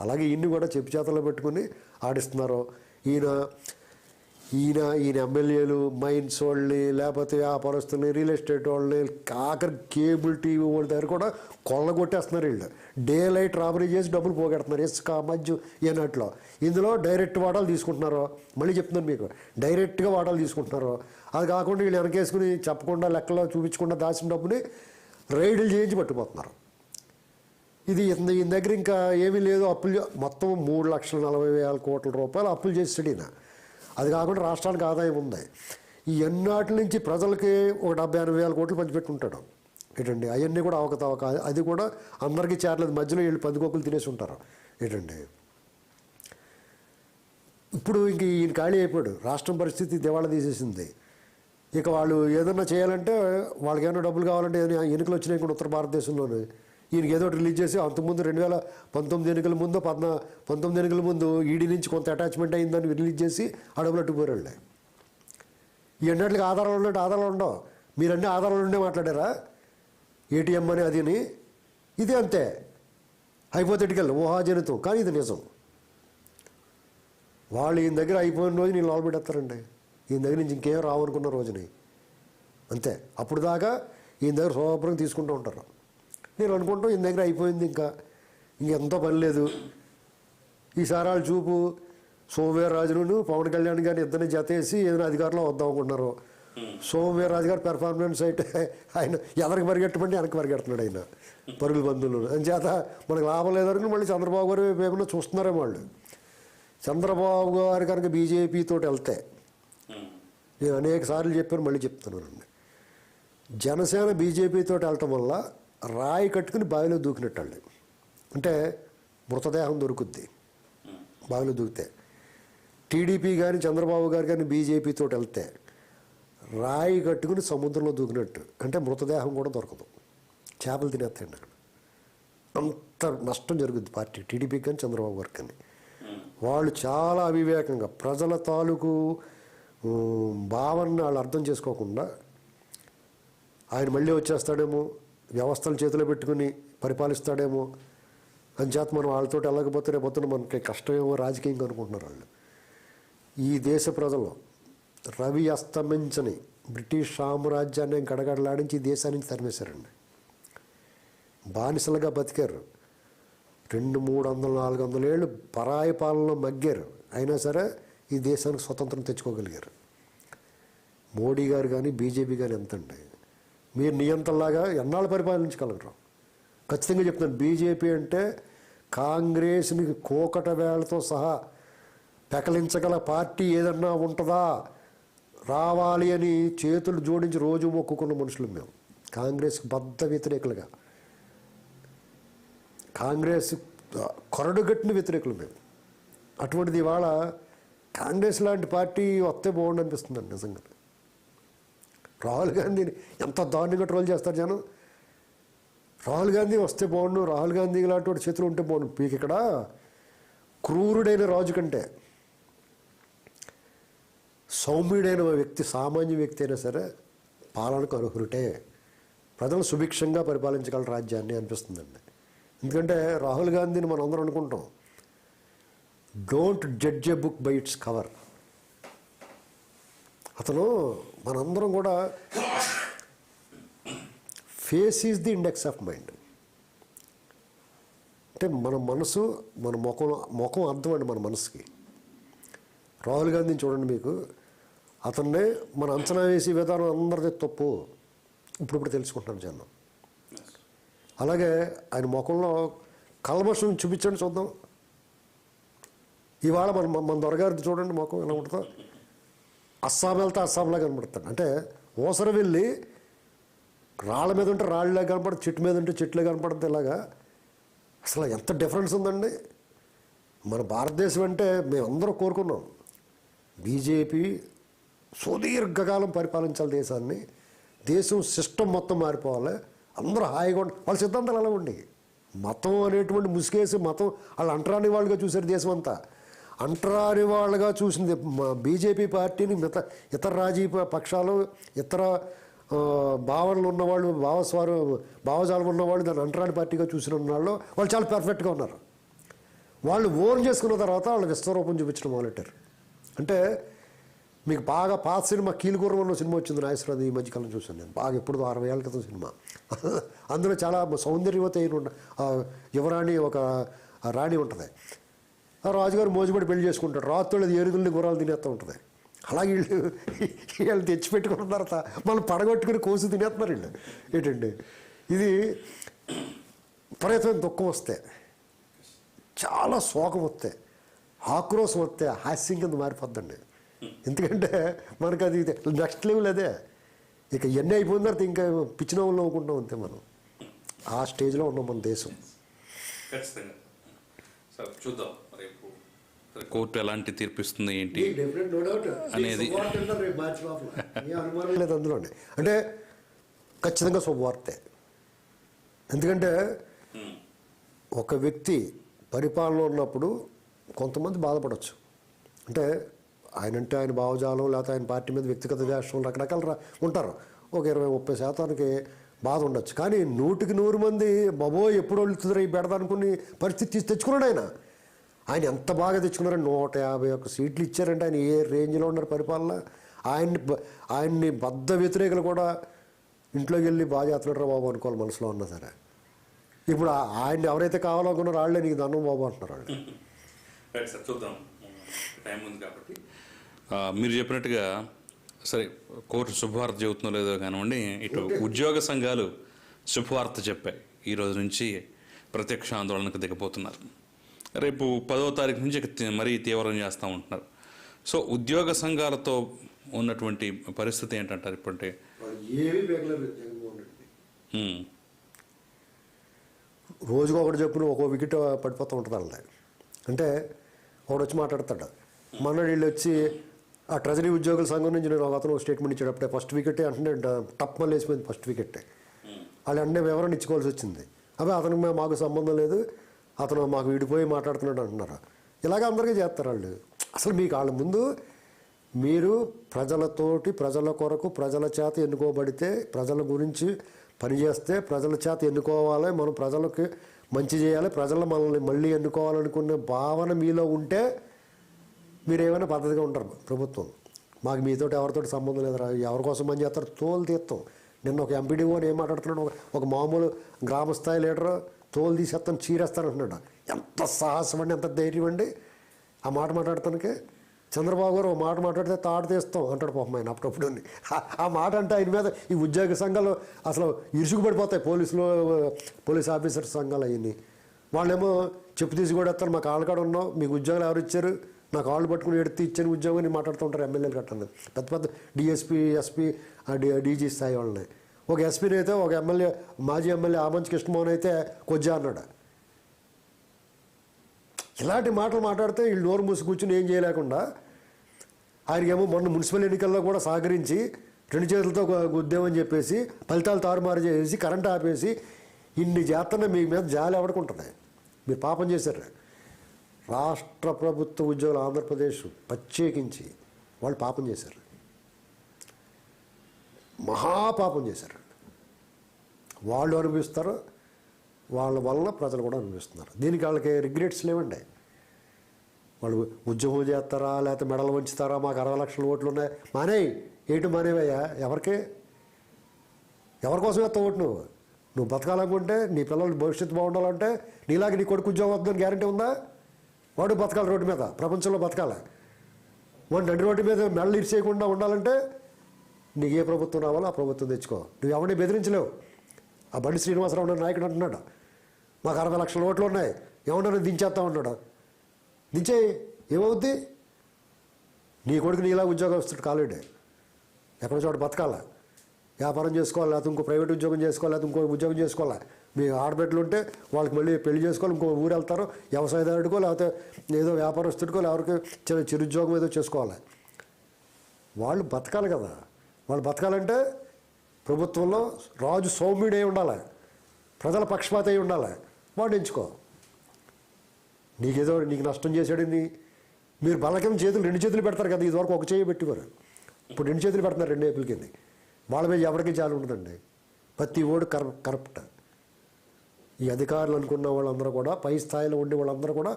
అలాగే ఇన్ని కూడా చెప్పు చేతల్లో పెట్టుకుని ఆడిస్తున్నారు. ఈయన ఎమ్మెల్యేలు, మైన్స్ వాళ్ళని, లేకపోతే వ్యాపారస్తుల్ని, రియల్ ఎస్టేట్ వాళ్ళని, ఆఖరి కేబుల్ టీవీ వాళ్ళ దగ్గర కూడా కొల్లగొట్టేస్తున్నారు వీళ్ళు. డే లైట్ రాబరీ చేసి డబ్బులు పోగొడుతున్నారు. ఇసుక, మద్యం ఇవన్నట్లో. ఇందులో డైరెక్ట్ వాటాలు తీసుకుంటున్నారు. మళ్ళీ చెప్తున్నాను మీకు, డైరెక్ట్గా వాటాలు తీసుకుంటున్నారు. అది కాకుండా వీళ్ళు వెనకేసుకుని చెప్పకుండా లెక్కలో చూపించకుండా దాచిన డబ్బుని రైడ్లు చేయించి పట్టుకుపోతున్నారు. ఇది ఈయన దగ్గర ఇంకా ఏమీ లేదు. అప్పులు మొత్తం 3,40,000 కోట్ల రూపాయలు అప్పులు చేస్తాడు ఈయన. అది కాకుండా రాష్ట్రానికి ఆదాయం ఉంది. ఈ ఎన్నాటి నుంచి ప్రజలకి ఒక 70,000-80,000 కోట్లు పంచిపెట్టుకుంటాడు. ఏంటండి అవన్నీ కూడా అవకతవక. అది కూడా అందరికీ చేరలేదు. మధ్యలో వీళ్ళు పందికొక్కులు తినేసి ఉంటారు. ఏంటండి ఇప్పుడు ఇంక ఈయన ఖాళీ అయిపోయాడు. రాష్ట్రం పరిస్థితి దివాళా తీసేసింది. ఇక వాళ్ళు ఏదన్నా చేయాలంటే వాళ్ళకి ఏమైనా డబ్బులు కావాలంటే ఎన్నికలు వచ్చినాయి కూడా ఉత్తర భారతదేశంలోనే ఈయనకి ఏదో రిలీజ్ చేసి అంతకుముందు 2019 ఎన్నికల ముందు 19 ఎన్నికల ముందు ఈడీ నుంచి కొంత అటాచ్మెంట్ అయిందని రిలీజ్ చేసి అడుగులు అట్టుకుపోయారు. ఈ ఎన్నట్లకి ఆధారాలు ఉండవు. మీరన్నీ ఆధారాలు ఉండే మాట్లాడారా? ఏటీఎం అని అది అని. ఇది అంతే హైపోథెటికల్, ఊహాజనితం. కానీ ఇది నిజం. వాళ్ళు ఈయన దగ్గర అయిపోయిన రోజు నేను లోపలెడతారండి. ఈయన దగ్గర నుంచి ఇంకేం రావనుకున్న రోజుని అంతే. అప్పుడు దాకా ఈయన దగ్గర శోభ్రంగా తీసుకుంటూ ఉంటారు. నేను అనుకుంటాం ఈయన దగ్గర అయిపోయింది, ఇంకెంతో పని లేదు. ఈసారి వాళ్ళు చూపు సోమవీర్రాజును పవన్ కళ్యాణ్ గారిని ఇద్దరిని జతేసి ఏదైనా అధికారంలో వద్దాం అనుకుంటున్నారు. సోమవీర్రాజు గారు పెర్ఫార్మెన్స్ అయితే ఆయన ఎదరికి పరిగెట్టమంటే వెనక్కి పరిగెడుతున్నాడు ఆయన పరుగుల బంధువులు. అంచేత మనకు లాభం లేదనుకుని మళ్ళీ చంద్రబాబు గారు ఏమైనా చూస్తున్నారేమో వాళ్ళు. చంద్రబాబు గారు కనుక బీజేపీతో వెళ్తే, నేను అనేక సార్లు చెప్పాను, మళ్ళీ చెప్తున్నానండి, జనసేన బీజేపీతో వెళ్ళటం వల్ల రాయి కట్టుకుని బావిలో దూకినట్టు. అంటే మృతదేహం దొరుకుద్ది బావిలో దూకితే. టీడీపీ కానీ చంద్రబాబు గారు కానీ బీజేపీతో వెళ్తే రాయి కట్టుకుని సముద్రంలో దూకినట్టు, అంటే మృతదేహం కూడా దొరకదు, చేపలు తినేస్తాయండి అక్కడ. అంత నష్టం జరుగుద్ది పార్టీ టీడీపీ కానీ చంద్రబాబు గారు కానీ. వాళ్ళు చాలా అవివేకంగా ప్రజల తాలూకు భావనని వాళ్ళు అర్థం చేసుకోకుండా ఆయన మళ్ళీ వచ్చేస్తాడేమో, వ్యవస్థలు చేతిలో పెట్టుకుని పరిపాలిస్తాడేమో అని చేత మనం వాళ్ళతో వెళ్ళకపోతే రేపొద్దున మనకి కష్టమేమో రాజకీయంగా అనుకుంటున్నారు వాళ్ళు. ఈ దేశ ప్రజలు రవి అస్తమించని బ్రిటిష్ సామ్రాజ్యాన్ని గడగడలాడించి ఈ దేశానికి తరిమేశారండి. బానిసలుగా బతికారు, 200, 300, 400 ఏళ్ళు పరాయి పాలనలో మగ్గారు. అయినా సరే ఈ దేశానికి స్వతంత్రం తెచ్చుకోగలిగారు. మోడీ గారు కానీ బీజేపీ కానీ ఎంతండి, మీరు నియంత్రణలాగా ఎన్నాళ్ళు పరిపాలించగలరు? ఖచ్చితంగా చెప్తున్నాను, బీజేపీ అంటే కాంగ్రెస్ని కోకట వేళ్లతో సహా పెకలించగల పార్టీ ఏదన్నా ఉంటుందా, రావాలి అని చేతులు జోడించి రోజు మొక్కుకున్న మనుషులు మేము. కాంగ్రెస్కి బద్ధ వ్యతిరేకులుగా, కాంగ్రెస్ కొరడుగట్టిన వ్యతిరేకులు మేము. అటువంటిది ఇవాళ కాంగ్రెస్ లాంటి పార్టీ వస్తే బాగుండు అనిపిస్తుందండి నిజంగా. రాహుల్ గాంధీని ఎంత దారుణంగా ట్రోల్ చేస్తారు జనం. రాహుల్ గాంధీ వస్తే బాగుండు, రాహుల్ గాంధీ లాంటి వాటి చేతులు ఉంటే బాగుండు. మీకు ఇక్కడ క్రూరుడైన రాజు కంటే సౌమ్యుడైన వ్యక్తి, సామాన్య వ్యక్తి అయినా సరే పాలనకు అర్హులటే, ప్రజలు సుభిక్షంగా పరిపాలించగల రాజ్యాన్ని అనిపిస్తుందండి. ఎందుకంటే రాహుల్ గాంధీని మనం అందరం అనుకుంటాం, don't judge a book by its cover. అతను మనందరం కూడా face is the index of mind. అంటే మన మనసు, మన ముఖం అర్థం అండి మన మనసుకి. రాహుల్ గాంధీని చూడండి, మీకు అతన్నే మన అంచనా వేసే విధానం అందరిది తప్పు ఇప్పుడు తెలుసుకుంటున్నాం జనం. అలాగే ఆయన ముఖంలో కల్మషం చూపించండి చూద్దాం. ఇవాళ మన దొరగారిది చూడండి ముఖం ఎలా ఉంటుందో, అస్సాం వెళ్తే అస్సాంలా కనబడతాడు. అంటే ఓసర వెళ్ళి రాళ్ళ మీద ఉంటే రాళ్ళే కనపడుతుంది, చెట్టు మీద ఉంటే చెట్లే కనపడుతుంది. ఇలాగా అసలు ఎంత డిఫరెన్స్ ఉందండి. మన భారతదేశం అంటే మేమందరం కోరుకున్నాం, బీజేపీ సుదీర్ఘకాలం పరిపాలించాలి దేశాన్ని, దేశం సిస్టమ్ మొత్తం మారిపోవాలి, అందరూ హాయిగా వాళ్ళ సిద్ధాంతాలు అలా ఉండి, మతం అనేటువంటి ముసుగేసి మతం వాళ్ళు అంటరాని వాళ్ళుగా చూశారు దేశం అంతా. అంటరాని వాళ్ళుగా చూసింది బీజేపీ పార్టీని ఇతర రాజకీయ పక్షాలు, ఇతర భావనలు ఉన్నవాళ్ళు, భావజాలం ఉన్నవాళ్ళు దాన్ని అంటరాని పార్టీగా చూసిన వాళ్ళు చాలా పర్ఫెక్ట్గా ఉన్నారు. వాళ్ళు ఓన్ చేసుకున్న తర్వాత వాళ్ళు విశ్వరూపం చూపించడం మొదలెట్టారు. అంటే మీకు బాగా పాత సినిమా కీలుగుర్రం అన్న సినిమా వచ్చింది నాగేశ్వరరావు, ఈ మధ్యకాలం చూశాను నేను, బాగా ఎప్పుడు 60 ఏళ్ళ క్రితం సినిమా. అందులో చాలా సౌందర్యవతి అయిన యువరాణి, ఒక రాణి ఉంటుంది. ఆ రాజుగారు మోజుబడి పెళ్లి చేసుకుంటాడు, రాత్రులు ఏరుగుల్ని గుర్రాలు తినేస్తూ ఉంటుంది. అలాగే వీళ్ళు తెచ్చిపెట్టుకున్న తర్వాత మనం పడగొట్టుకుని కోసి తినేస్తున్నారు వీళ్ళు. ఏంటండి ఇది, విపరీతమైన దుఃఖం వస్తే, చాలా శోకం వస్తే, ఆక్రోశం వస్తే హాస్యం కింద మారిపోద్దండి. ఎందుకంటే మనకు అది నెక్స్ట్ లెవెల్ అదే. ఇక ఎన్ని అయిపోయిన తర్వాత ఇంకా పిచ్చినవ్వులు నవ్వుకుంటాం అంతే. మనం ఆ స్టేజ్లో ఉన్నాం మన దేశం. ఖచ్చితంగా సార్ చూద్దాం రేపు కోర్టు ఎలాంటి తీర్పిస్తుంది ఏంటి అనేది అనుమానం లేదు అందులోనే. అంటే ఖచ్చితంగా శుభవార్తే. ఎందుకంటే ఒక వ్యక్తి పరిపాలన ఉన్నప్పుడు కొంతమంది బాధపడవచ్చు. అంటే ఆయనంటే ఆయన భావజాలం, లేకపోతే ఆయన పార్టీ మీద వ్యక్తిగత ద్వేషం, రకరకాల ఉంటారు. ఒక 20-30% బాధ ఉండొచ్చు. కానీ 100కి 100 మంది బాబోయ్ ఎప్పుడు వెళ్తుందో ఈ బెడద అనుకుని పరిస్థితి తెచ్చుకున్నాడు. ఆయన ఎంత బాగా తెచ్చుకున్నారని 151 సీట్లు ఇచ్చారంటే ఆయన ఏ రేంజ్లో ఉన్నారు పరిపాలన. ఆయన్ని బద్ధ వ్యతిరేకులు కూడా ఇంట్లోకి వెళ్ళి బాగా చేస్తున్నాడు బాబు అనుకోవాలి మనసులో ఉన్నా సరే. ఇప్పుడు ఆయన్ని ఎవరైతే కావాలనుకున్నారో వాళ్ళే నీకు దండం బాబు అంటున్నారు వాళ్ళు. చూద్దాం, టైం ఉంది కాబట్టి. మీరు చెప్పినట్టుగా సరే కోర్టు శుభవార్త చెబుతుందో లేదో కానివ్వండి, ఇటు ఉద్యోగ సంఘాలు శుభవార్త చెప్పాయి. ఈ రోజు నుంచి ప్రత్యక్ష ఆందోళనకు దిగబోతున్నారు. రేపు 10వ తారీఖు నుంచి మరీ తీవ్రం చేస్తూ ఉంటున్నారు. సో ఉద్యోగ సంఘాలతో ఉన్నటువంటి పరిస్థితి ఏంటంటారు ఇప్పుడంటే? రోజుకు ఒకటి చెప్పున ఒక్కో వికెట్ పడిపోతూ ఉంటుంది వాళ్ళ. అంటే ఒకడు వచ్చి మాట్లాడతాడు, మొన్న వీళ్ళు వచ్చి ఆ ట్రెజరీ ఉద్యోగుల సంఘం నుంచి నేను ఒక అతను స్టేట్మెంట్ ఇచ్చేటప్పుడే ఫస్ట్ వికెట్ అంటే టప్ మళ్ళీ వేసిపోయింది ఫస్ట్ వికెట్. వాళ్ళు అన్నీ వివరణ ఇచ్చుకోవాల్సి వచ్చింది. అవి అతనికి మాకు సంబంధం లేదు, అతను మాకు విడిపోయి మాట్లాడుతున్నాడు అంటున్నారు. ఇలాగ అందరికీ చేస్తారు వాళ్ళు. అసలు మీకు వాళ్ళ ముందు మీరు ప్రజలతోటి, ప్రజల కొరకు, ప్రజల చేత ఎన్నుకోబడితే, ప్రజల గురించి పనిచేస్తే, ప్రజల చేత ఎన్నుకోవాలి, మనం ప్రజలకు మంచి చేయాలి, ప్రజలు మనల్ని మళ్ళీ ఎన్నుకోవాలనుకునే భావన మీలో ఉంటే మీరు ఏమైనా పద్ధతిగా ఉంటారు. ప్రభుత్వం మాకు మీతోటి ఎవరితోటి సంబంధం లేదురా, ఎవరి కోసం పని చేస్తారు, తోలు తీస్తాం. నిన్న ఒక ఎంపీడీఓ అని ఏం మాట్లాడుతున్నాడు, ఒక మామూలు గ్రామ స్థాయి లీడరు తోలు తీసేస్తాను, చీరేస్తాను అంటున్నాడు. ఎంత సాహసం అండి, ఎంత ధైర్యం అండి ఆ మాట మాట్లాడటానికి. చంద్రబాబు గారు ఒక మాట మాట్లాడితే తాడు తీస్తాం అంటాడు పాపం ఆయన అప్పుడప్పుడు. ఆ మాట అంటే ఆయన మీద ఈ ఉద్యోగ సంఘాలు అసలు ఇరుసుకుపడిపోతాయి. పోలీస్ ఆఫీసర్ సంఘాలు అవన్నీ. వాళ్ళేమో చెప్పు తీసి కూడా వస్తారు, మా కాళ్ళ కాడ ఉన్నావు, మీకు ఉద్యోగాలు ఎవరు ఇచ్చారు, నా కాళ్ళు పట్టుకుని ఎడితే ఇచ్చిన ఉద్యోగం అని మాట్లాడుతూ ఉంటారు ఎమ్మెల్యేలు కట్టండి. పెద్ద పెద్ద డిఎస్పీ, ఎస్పీ, డీజీ స్థాయి వాళ్ళని. ఒక ఎస్పీని అయితే ఒక ఎమ్మెల్యే, మాజీ ఎమ్మెల్యే ఆమంచి కృష్ణమోహన్ అయితే కొజ్జా అన్నాడు. ఇలాంటి మాటలు మాట్లాడితే వీళ్ళు నోరు మూసి కూర్చుని ఏం చేయలేకుండా, ఆయనకేమో మొన్న మున్సిపల్ ఎన్నికల్లో కూడా సహకరించి 2 చేతులతో గుద్దేమని చెప్పేసి ఫలితాలు తారుమారు చేసి కరెంట్ ఆపేసి ఇన్ని చేస్తున్నా మీ మీద జాలి ఎవడుకుంటుంది. మీరు పాపం చేశారు. రాష్ట్ర ప్రభుత్వ ఉద్యోగులు ఆంధ్రప్రదేశ్ ప్రత్యేకించి వాళ్ళు పాపం చేశారు, మహాపాపం చేశారు. వాళ్ళు అనుభవిస్తారు, వాళ్ళ వల్ల ప్రజలు కూడా అనుభవిస్తున్నారు. దీనికి వాళ్ళకి రిగ్రెట్స్ లేవండి. వాళ్ళు ఉద్యమం చేస్తారా, లేకపోతే మెడలు వంచుతారా, మాకు 60 లక్షల ఓట్లు ఉన్నాయి, మానేయి, ఏటు మానేవయ్యా, ఎవరి కోసం వేస్తావు ఓటు? నువ్వు బతకాలనుకుంటే, నీ పిల్లల భవిష్యత్తు బాగుండాలంటే, నీలాగే నీ కొడుకు ఉద్యోగం వస్తుందని గ్యారంటీ ఉందా? వాడు బతకాలి రోడ్డు మీద, ప్రపంచంలో బతకాలి. వాడు నడి రోడ్డు మీద మెడలు ఇరిచేయకుండా ఉండాలంటే నీకు ఏ ప్రభుత్వం రావాలో ఆ ప్రభుత్వం తెచ్చుకో. నువ్వు ఎవరిని బెదిరించలేవు. ఆ బండి శ్రీనివాసరావు నాయకుడు అంటున్నాడు, మాకు 60 లక్షల ఓట్లు ఉన్నాయి, ఏమన్నా దించేస్తా ఉన్నాడు. దించేయి, ఏమవుద్ది? నీ కొడుకు నీలా ఉద్యోగం వస్తాడు, కాలేడే ఎక్కడో చోట బతకాలా, వ్యాపారం చేసుకోవాలి, లేకపోతే ఇంకో ప్రైవేట్ ఉద్యోగం చేసుకోవాలి, లేకపోతే ఇంకో ఉద్యోగం చేసుకోవాలి. మీ ఆడబిడ్డలు ఉంటే వాళ్ళకి మళ్ళీ పెళ్లి చేసుకోవాలి, ఇంకో ఊరు వెళ్తారు, వ్యవసాయదారుడికో లేకపోతే ఏదో వ్యాపారస్తుడికో ఎవరికి చిరుద్యోగం ఏదో చేసుకోవాలి. వాళ్ళు బతకాలి కదా. వాళ్ళు బతకాలంటే ప్రభుత్వంలో రాజు సౌమ్యుడే ఉండాలి, ప్రజల పక్షపాతి అయి ఉండాలి. వాడు ఎంచుకో. నీకు నష్టం చేశాడని మీరు బలకం చేతులు 2 చేతులు పెడతారు కదా, ఇదివరకు ఒక చేయి పెట్టేవారు, ఇప్పుడు 2 చేతులు పెడుతున్నారు 2 ఏపుల కింద. వాళ్ళ మీద ఎవరికి జాలి ఉండదండి. ప్రతి ఓడు కరప్ట్. ఈ అధికారులు అనుకున్న వాళ్ళందరూ కూడా, పై స్థాయిలో ఉండే వాళ్ళందరూ కూడా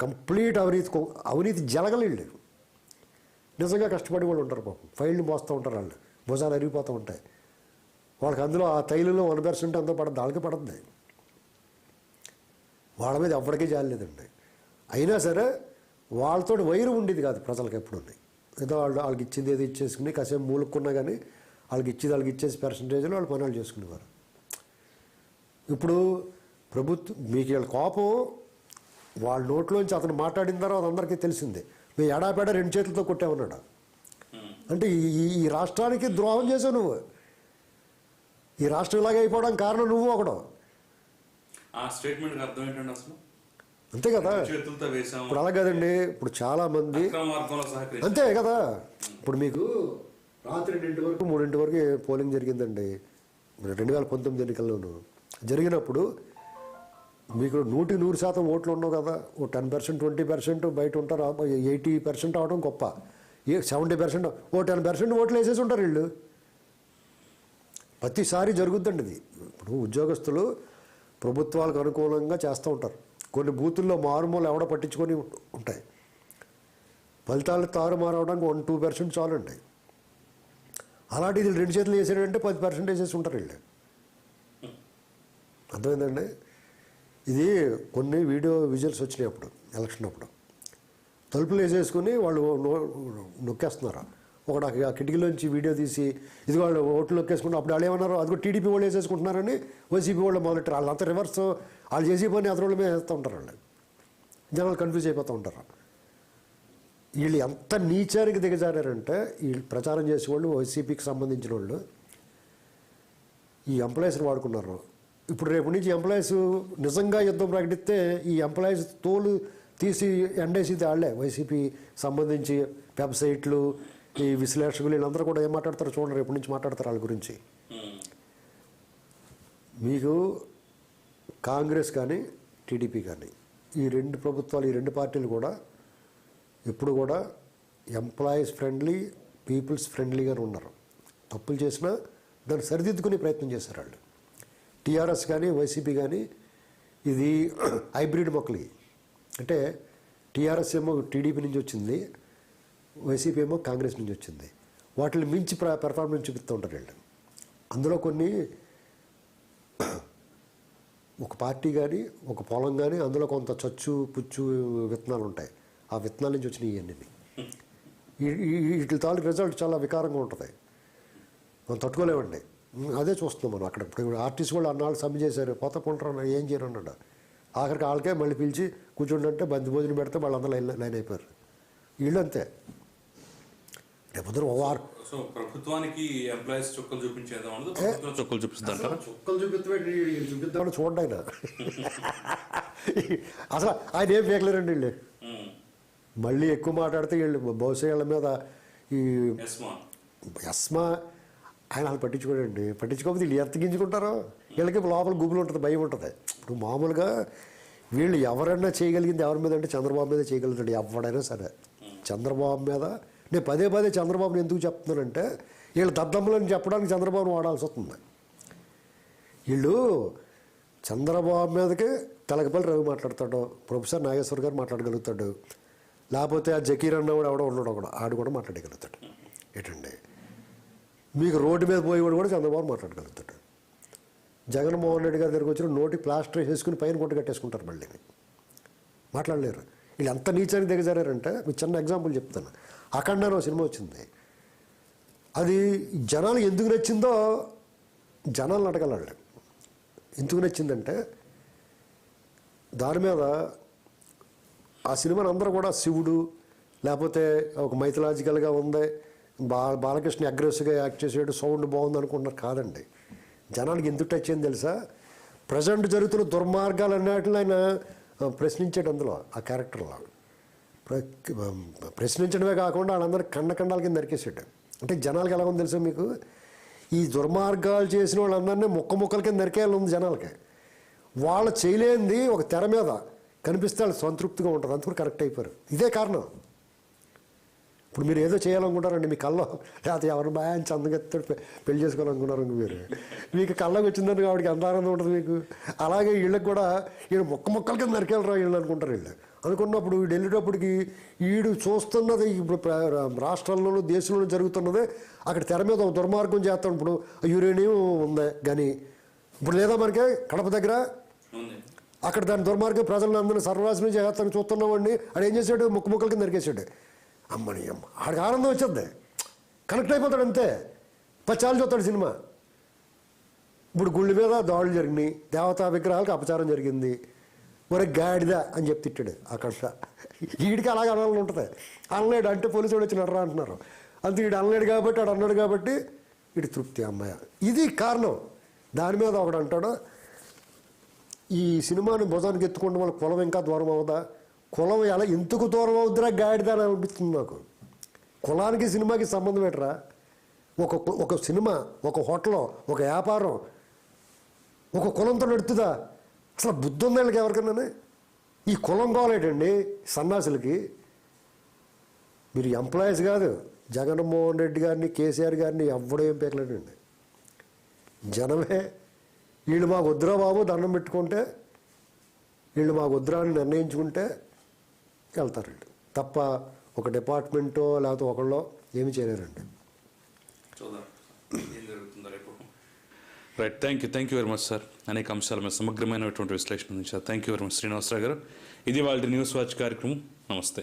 కంప్లీట్ అవినీతి జలగలేళ్ళు. నిజంగా కష్టపడి వాళ్ళు ఉంటారు పాపం, ఫైళ్ళు మోస్తూ ఉంటారు, వాళ్ళు భుజాలు అరిగిపోతూ ఉంటాయి. వాళ్ళకి అందులో ఆ తైలులో 1% అంతా పడుతుంది, వాళ్ళకి పడుతుంది. వాళ్ళ మీద ఎవరికీ జాలి లేదండి. అయినా సరే వాళ్ళతో వైరు ఉండేది కాదు ప్రజలకు ఎప్పుడు. ఏదో వాళ్ళకి ఇచ్చింది ఏదో ఇచ్చేసుకుని కాసేపు మూలుక్కున్నా కానీ వాళ్ళకి ఇచ్చేసి పర్సంటేజ్లో వాళ్ళు పనులు చేసుకునేవారు. ఇప్పుడు ప్రభుత్వం మీకు వీళ్ళ కోపం వాళ్ళ నోట్లోంచి అతను మాట్లాడిన తర్వాత అందరికీ తెలిసిందే. మేము ఎడాపేడ 2 చేతులతో కొట్టామన్నాడు. అంటే ఈ రాష్ట్రానికి ద్రోహం చేసావు నువ్వు. ఈ రాష్ట్రం ఇలాగే అయిపోవడానికి కారణం నువ్వు ఒకడు. అంతే కదా. ఇప్పుడు అలా కదండి. ఇప్పుడు చాలామంది అంతే కదా. ఇప్పుడు మీకు రాత్రి 2 వరకు 3 వరకు పోలింగ్ జరిగిందండి 2019 ఎన్నికల్లోనూ. జరిగినప్పుడు మీకు 100% ఓట్లు ఉండవు కదా. ఓ 10%, 20% బయట ఉంటారు. 80% అవడం గొప్ప. 70%, ఓ 10% ఓట్లు వేసేసి ఉంటారు వీళ్ళు. ప్రతిసారి జరుగుద్దండి ఇది. ఇప్పుడు ఉద్యోగస్తులు ప్రభుత్వాలకు అనుకూలంగా చేస్తూ ఉంటారు. కొన్ని బూతుల్లో మారుమూలు ఎవడో పట్టించుకొని ఉంటాయి. ఫలితాలు తారుమారు అవడానికి 1-2% చాలండి. అలాంటి వీళ్ళు 2 చేతులు వేసాడంటే 10% వేసేసి ఉంటారు వీళ్ళు. అర్థమైందండి. ఇది కొన్ని వీడియో విజువల్స్ వచ్చినాయి అప్పుడు ఎలక్షన్ అప్పుడు. తలుపులు వేసేసుకుని వాళ్ళు నొక్కేస్తున్నారు. ఒకటి ఆ కిటికీలోంచి వీడియో తీసి ఇది వాళ్ళు ఓట్లు నొక్కేసుకుంటారు. అప్పుడు వాళ్ళు ఏమన్నారు, అది కూడా టీడీపీ వాళ్ళు వేసేసుకుంటున్నారని వైసీపీ వాళ్ళు మొదలెట్టారు. వాళ్ళంతా రివర్స్, వాళ్ళు చేసి పని అతని వాళ్ళ మీద వేస్తూ ఉంటారు. వాళ్ళు జనాలు కన్ఫ్యూజ్ అయిపోతూ ఉంటారు. వీళ్ళు ఎంత నీచానికి దిగజారంటే వీళ్ళు ప్రచారం చేసేవాళ్ళు వైసీపీకి సంబంధించిన వాళ్ళు ఈ ఎంప్లాయీస్ని వాడుకున్నారు. ఇప్పుడు రేపు నుంచి ఎంప్లాయీస్ నిజంగా యుద్ధం ప్రకటిస్తే ఈ ఎంప్లాయీస్ తోలు తీసి ఎండేసింది వాళ్ళే. వైసీపీ సంబంధించి వెబ్సైట్లు, ఈ విశ్లేషకులు వీళ్ళందరూ కూడా ఏం మాట్లాడతారో చూడండి, రేపటి నుంచి మాట్లాడతారు వాళ్ళ గురించి. మీకు కాంగ్రెస్ కానీ టీడీపీ కానీ ఈ రెండు ప్రభుత్వాలు, ఈ రెండు పార్టీలు కూడా ఎప్పుడు కూడా ఎంప్లాయీస్ ఫ్రెండ్లీ, పీపుల్స్ ఫ్రెండ్లీగానే ఉన్నారు. తప్పులు చేసినా దాన్ని సరిదిద్దుకునే ప్రయత్నం చేశారు వాళ్ళు. టీఆర్ఎస్ కానీ వైసీపీ కానీ ఇది హైబ్రిడ్ మొక్కలు. అంటే టీఆర్ఎస్ ఏమో టీడీపీ నుంచి వచ్చింది, వైసీపీ ఏమో కాంగ్రెస్ నుంచి వచ్చింది. వాటిని మించి పెర్ఫార్మెన్స్ చూపిస్తూ ఉంటారు వీళ్ళు. అందులో కొన్ని ఒక పార్టీ కానీ ఒక పొలం కానీ అందులో కొంత చచ్చు పుచ్చు విత్తనాలు ఉంటాయి. ఆ విత్తనాల నుంచి వచ్చినాయి ఇవన్నీ. వీటి తాలూకు రిజల్ట్ చాలా వికారంగా ఉంటుంది, మనం తట్టుకోలేమండి. అదే చూస్తున్నాం మనం. అక్కడ ఇప్పుడు ఆర్టిస్ట్ వాళ్ళు అన్నాళ్ళు సమ్మె చేశారు, పోతా కొంటారు, ఏం చేయరు అన్నాడు. ఆఖరికి వాళ్ళకే మళ్ళీ పిలిచి కూర్చుంటే బంతి భోజనం పెడితే వాళ్ళందరూ లైన్ అయిపోయారు. వీళ్ళు అంతే. రేపు వారు సో ప్రభుత్వానికి ఎంప్లాయీస్ చుక్కలు చూపించేద్దాం, చుక్కలు చూపిస్తుంటారు. చుక్కలు చూపిద్దామని చూడండి ఆయన. అసలు ఆయన ఏం పీకలేరండి వీళ్ళు. మళ్ళీ ఎక్కువ మాట్లాడితే వీళ్ళు బహుశా వీళ్ళ మీద ఈ ఎస్మా ఆయన వాళ్ళు పట్టించుకోడండి. పట్టించుకోకపోతే వీళ్ళు ఎంత గింజుకుంటారో. వీళ్ళకి లోపల గుబులు ఉంటుంది, భయం ఉంటుంది. ఇప్పుడు మామూలుగా వీళ్ళు ఎవరైనా చేయగలిగింది ఎవరి మీద అంటే చంద్రబాబు మీద చేయగలుగుతాడు ఎవడైనా సరే. చంద్రబాబు మీద నేను పదే పదే చంద్రబాబుని ఎందుకు చెప్తున్నానంటే వీళ్ళు దద్దమ్మలని చెప్పడానికి చంద్రబాబును వాడాల్సి వస్తుంది. వీళ్ళు చంద్రబాబు మీదకి తెలకపల్లి రవి మాట్లాడతాడు, ప్రొఫెసర్ నాగేశ్వర్ గారు మాట్లాడగలుగుతాడు, లేకపోతే ఆ జకీర్ అన్న కూడా ఎవడో ఉన్నాడు కూడా ఆడు కూడా మాట్లాడగలుగుతాడు. ఏంటండి మీకు రోడ్డు మీద పోయేవాడు కూడా చంద్రబాబు మాట్లాడగలుగుతాడు. జగన్మోహన్ రెడ్డి గారి దగ్గరికి వచ్చిన నోటి ప్లాస్టర్ వేసుకుని పైన కొట్టు కట్టేసుకుంటారు, మళ్ళీ మాట్లాడలేరు. వీళ్ళు ఎంత నీచానికి దిగజారంటే మీకు చిన్న ఎగ్జాంపుల్ చెప్తాను. అఖండ అనే సినిమా వచ్చింది, అది జనాలు ఎందుకు నచ్చిందో జనాలను అడగలండి. ఎందుకు నచ్చిందంటే దాని మీద ఆ సినిమాని అందరూ కూడా శివుడు లేకపోతే ఒక మైథలాజికల్గా ఉంది, బాలకృష్ణ అగ్రెసివ్గా యాక్ట్ చేసాడు, సౌండ్ బాగుంది అనుకుంటున్నారు. కాదండి, జనానికి ఎందుకు టచ్ అయింది తెలుసా? ప్రజెంట్ జరుగుతున్న దుర్మార్గాలు అన్నిటిని ఆయన ప్రశ్నించాడు. అందులో ఆ క్యారెక్టర్లో ప్రశ్నించడమే కాకుండా వాళ్ళందరూ ఖండాల కింద నరికేసాడు. అంటే జనాలకి ఎలా ఉంది తెలుసా మీకు? ఈ దుర్మార్గాలు చేసిన వాళ్ళందరినీ ముక్కల కింద నరికేయాలని ఉంది జనాలకి. వాళ్ళు చేయలేనిది ఒక తెర మీద కనిపిస్తే వాళ్ళు సంతృప్తిగా ఉంటుంది, అందుకు కరెక్ట్ అయిపోయారు. ఇదే కారణం. ఇప్పుడు మీరు ఏదో చేయాలనుకుంటారండి, మీ కళ్ళలో లేకపోతే ఎవరు బాగా చందగెత్తాడు పెళ్లి చేసుకోవాలనుకున్నారు మీరు, మీకు కళ్ళకి వచ్చిందని వాడికి ఎంత ఆనందం ఉంటుంది మీకు. అలాగే వీళ్ళకి కూడా వీళ్ళు ముక్కల కింద నరికేళ్ళరా వీళ్ళు అనుకుంటారు. వీళ్ళు అనుకున్నప్పుడు వీడు వెళ్ళేటప్పటికి వీడు చూస్తున్నది ఇప్పుడు రాష్ట్రాల్లోనూ దేశంలోనూ జరుగుతున్నదే అక్కడ తెర మీద ఒక దుర్మార్గం చేస్తాం. ఇప్పుడు యురేనియం ఉంది కానీ ఇప్పుడు లేదా మనకి కడప దగ్గర అక్కడ దాని దుర్మార్గం ప్రజలను అందరినీ సర్వనాశనం చేస్తాను చూస్తున్నామండి. ఆడు ఏం చేశాడు? ముక్కల కింద నరికేశాడు. అమ్మని అమ్మ ఆడికి ఆనందం వచ్చింది, కనెక్ట్ అయిపోతాడు అంతే. పచ్చాలు చూస్తాడు సినిమా. ఇప్పుడు గుళ్ళ మీద దాడులు జరిగినాయి, దేవతా విగ్రహాలకు అపచారం జరిగింది, మరి గాడిద అని చెప్పి తిట్టాడు అక్కడ. వీడికి అలాగే అనాలని ఉంటుంది. అనలేడు అంటే పోలీసు వాడు వచ్చి నడరా అంటున్నారు. అంతే వీడు అనలేడు కాబట్టి వాడు అన్నాడు కాబట్టి వీడి తృప్తి అమ్మాయ. ఇది కారణం. దాని మీద ఒకడు అంటాడు, ఈ సినిమాని భుజానికి ఎత్తుకుంటే వాళ్ళ కులం ఇంకా దూరం అవుదా? కులం ఎలా ఎందుకు దూరం అవుద్దిరా గాడిద అని అనిపిస్తుంది నాకు. కులానికి సినిమాకి సంబంధం ఏంట్రా? ఒక సినిమా, ఒక హోటల్, ఒక వ్యాపారం ఒక కులంతో నడుతుందా? అసలు బుద్ధి ఉంది వీళ్ళకి ఎవరికన్నా? ఈ కులం కావాలేటండి సన్నాసులకి. మీరు ఎంప్లాయీస్ కాదు, జగన్మోహన్ రెడ్డి గారిని కేసీఆర్ గారిని ఎవ్వడేం పేర్లేడండి. జనమే వీళ్ళు మాకు వద్దురా బాబు దండం పెట్టుకుంటే, వీళ్ళు మాకు వద్దురా అని నిర్ణయించుకుంటే వెళ్తారు వీళ్ళు తప్ప ఒక డిపార్ట్మెంటో లేకపోతే ఒకళ్ళో ఏమి చేయలేరండి. Right, thank you very much sir. అనేక అంశాల మీద సమగ్రమైనటువంటి విశ్లేషణ అందించారు. Thank you very much Srinivasarao గారు. ఇది వాళ్ళ న్యూస్ వాచ్ కార్యక్రమం. నమస్తే.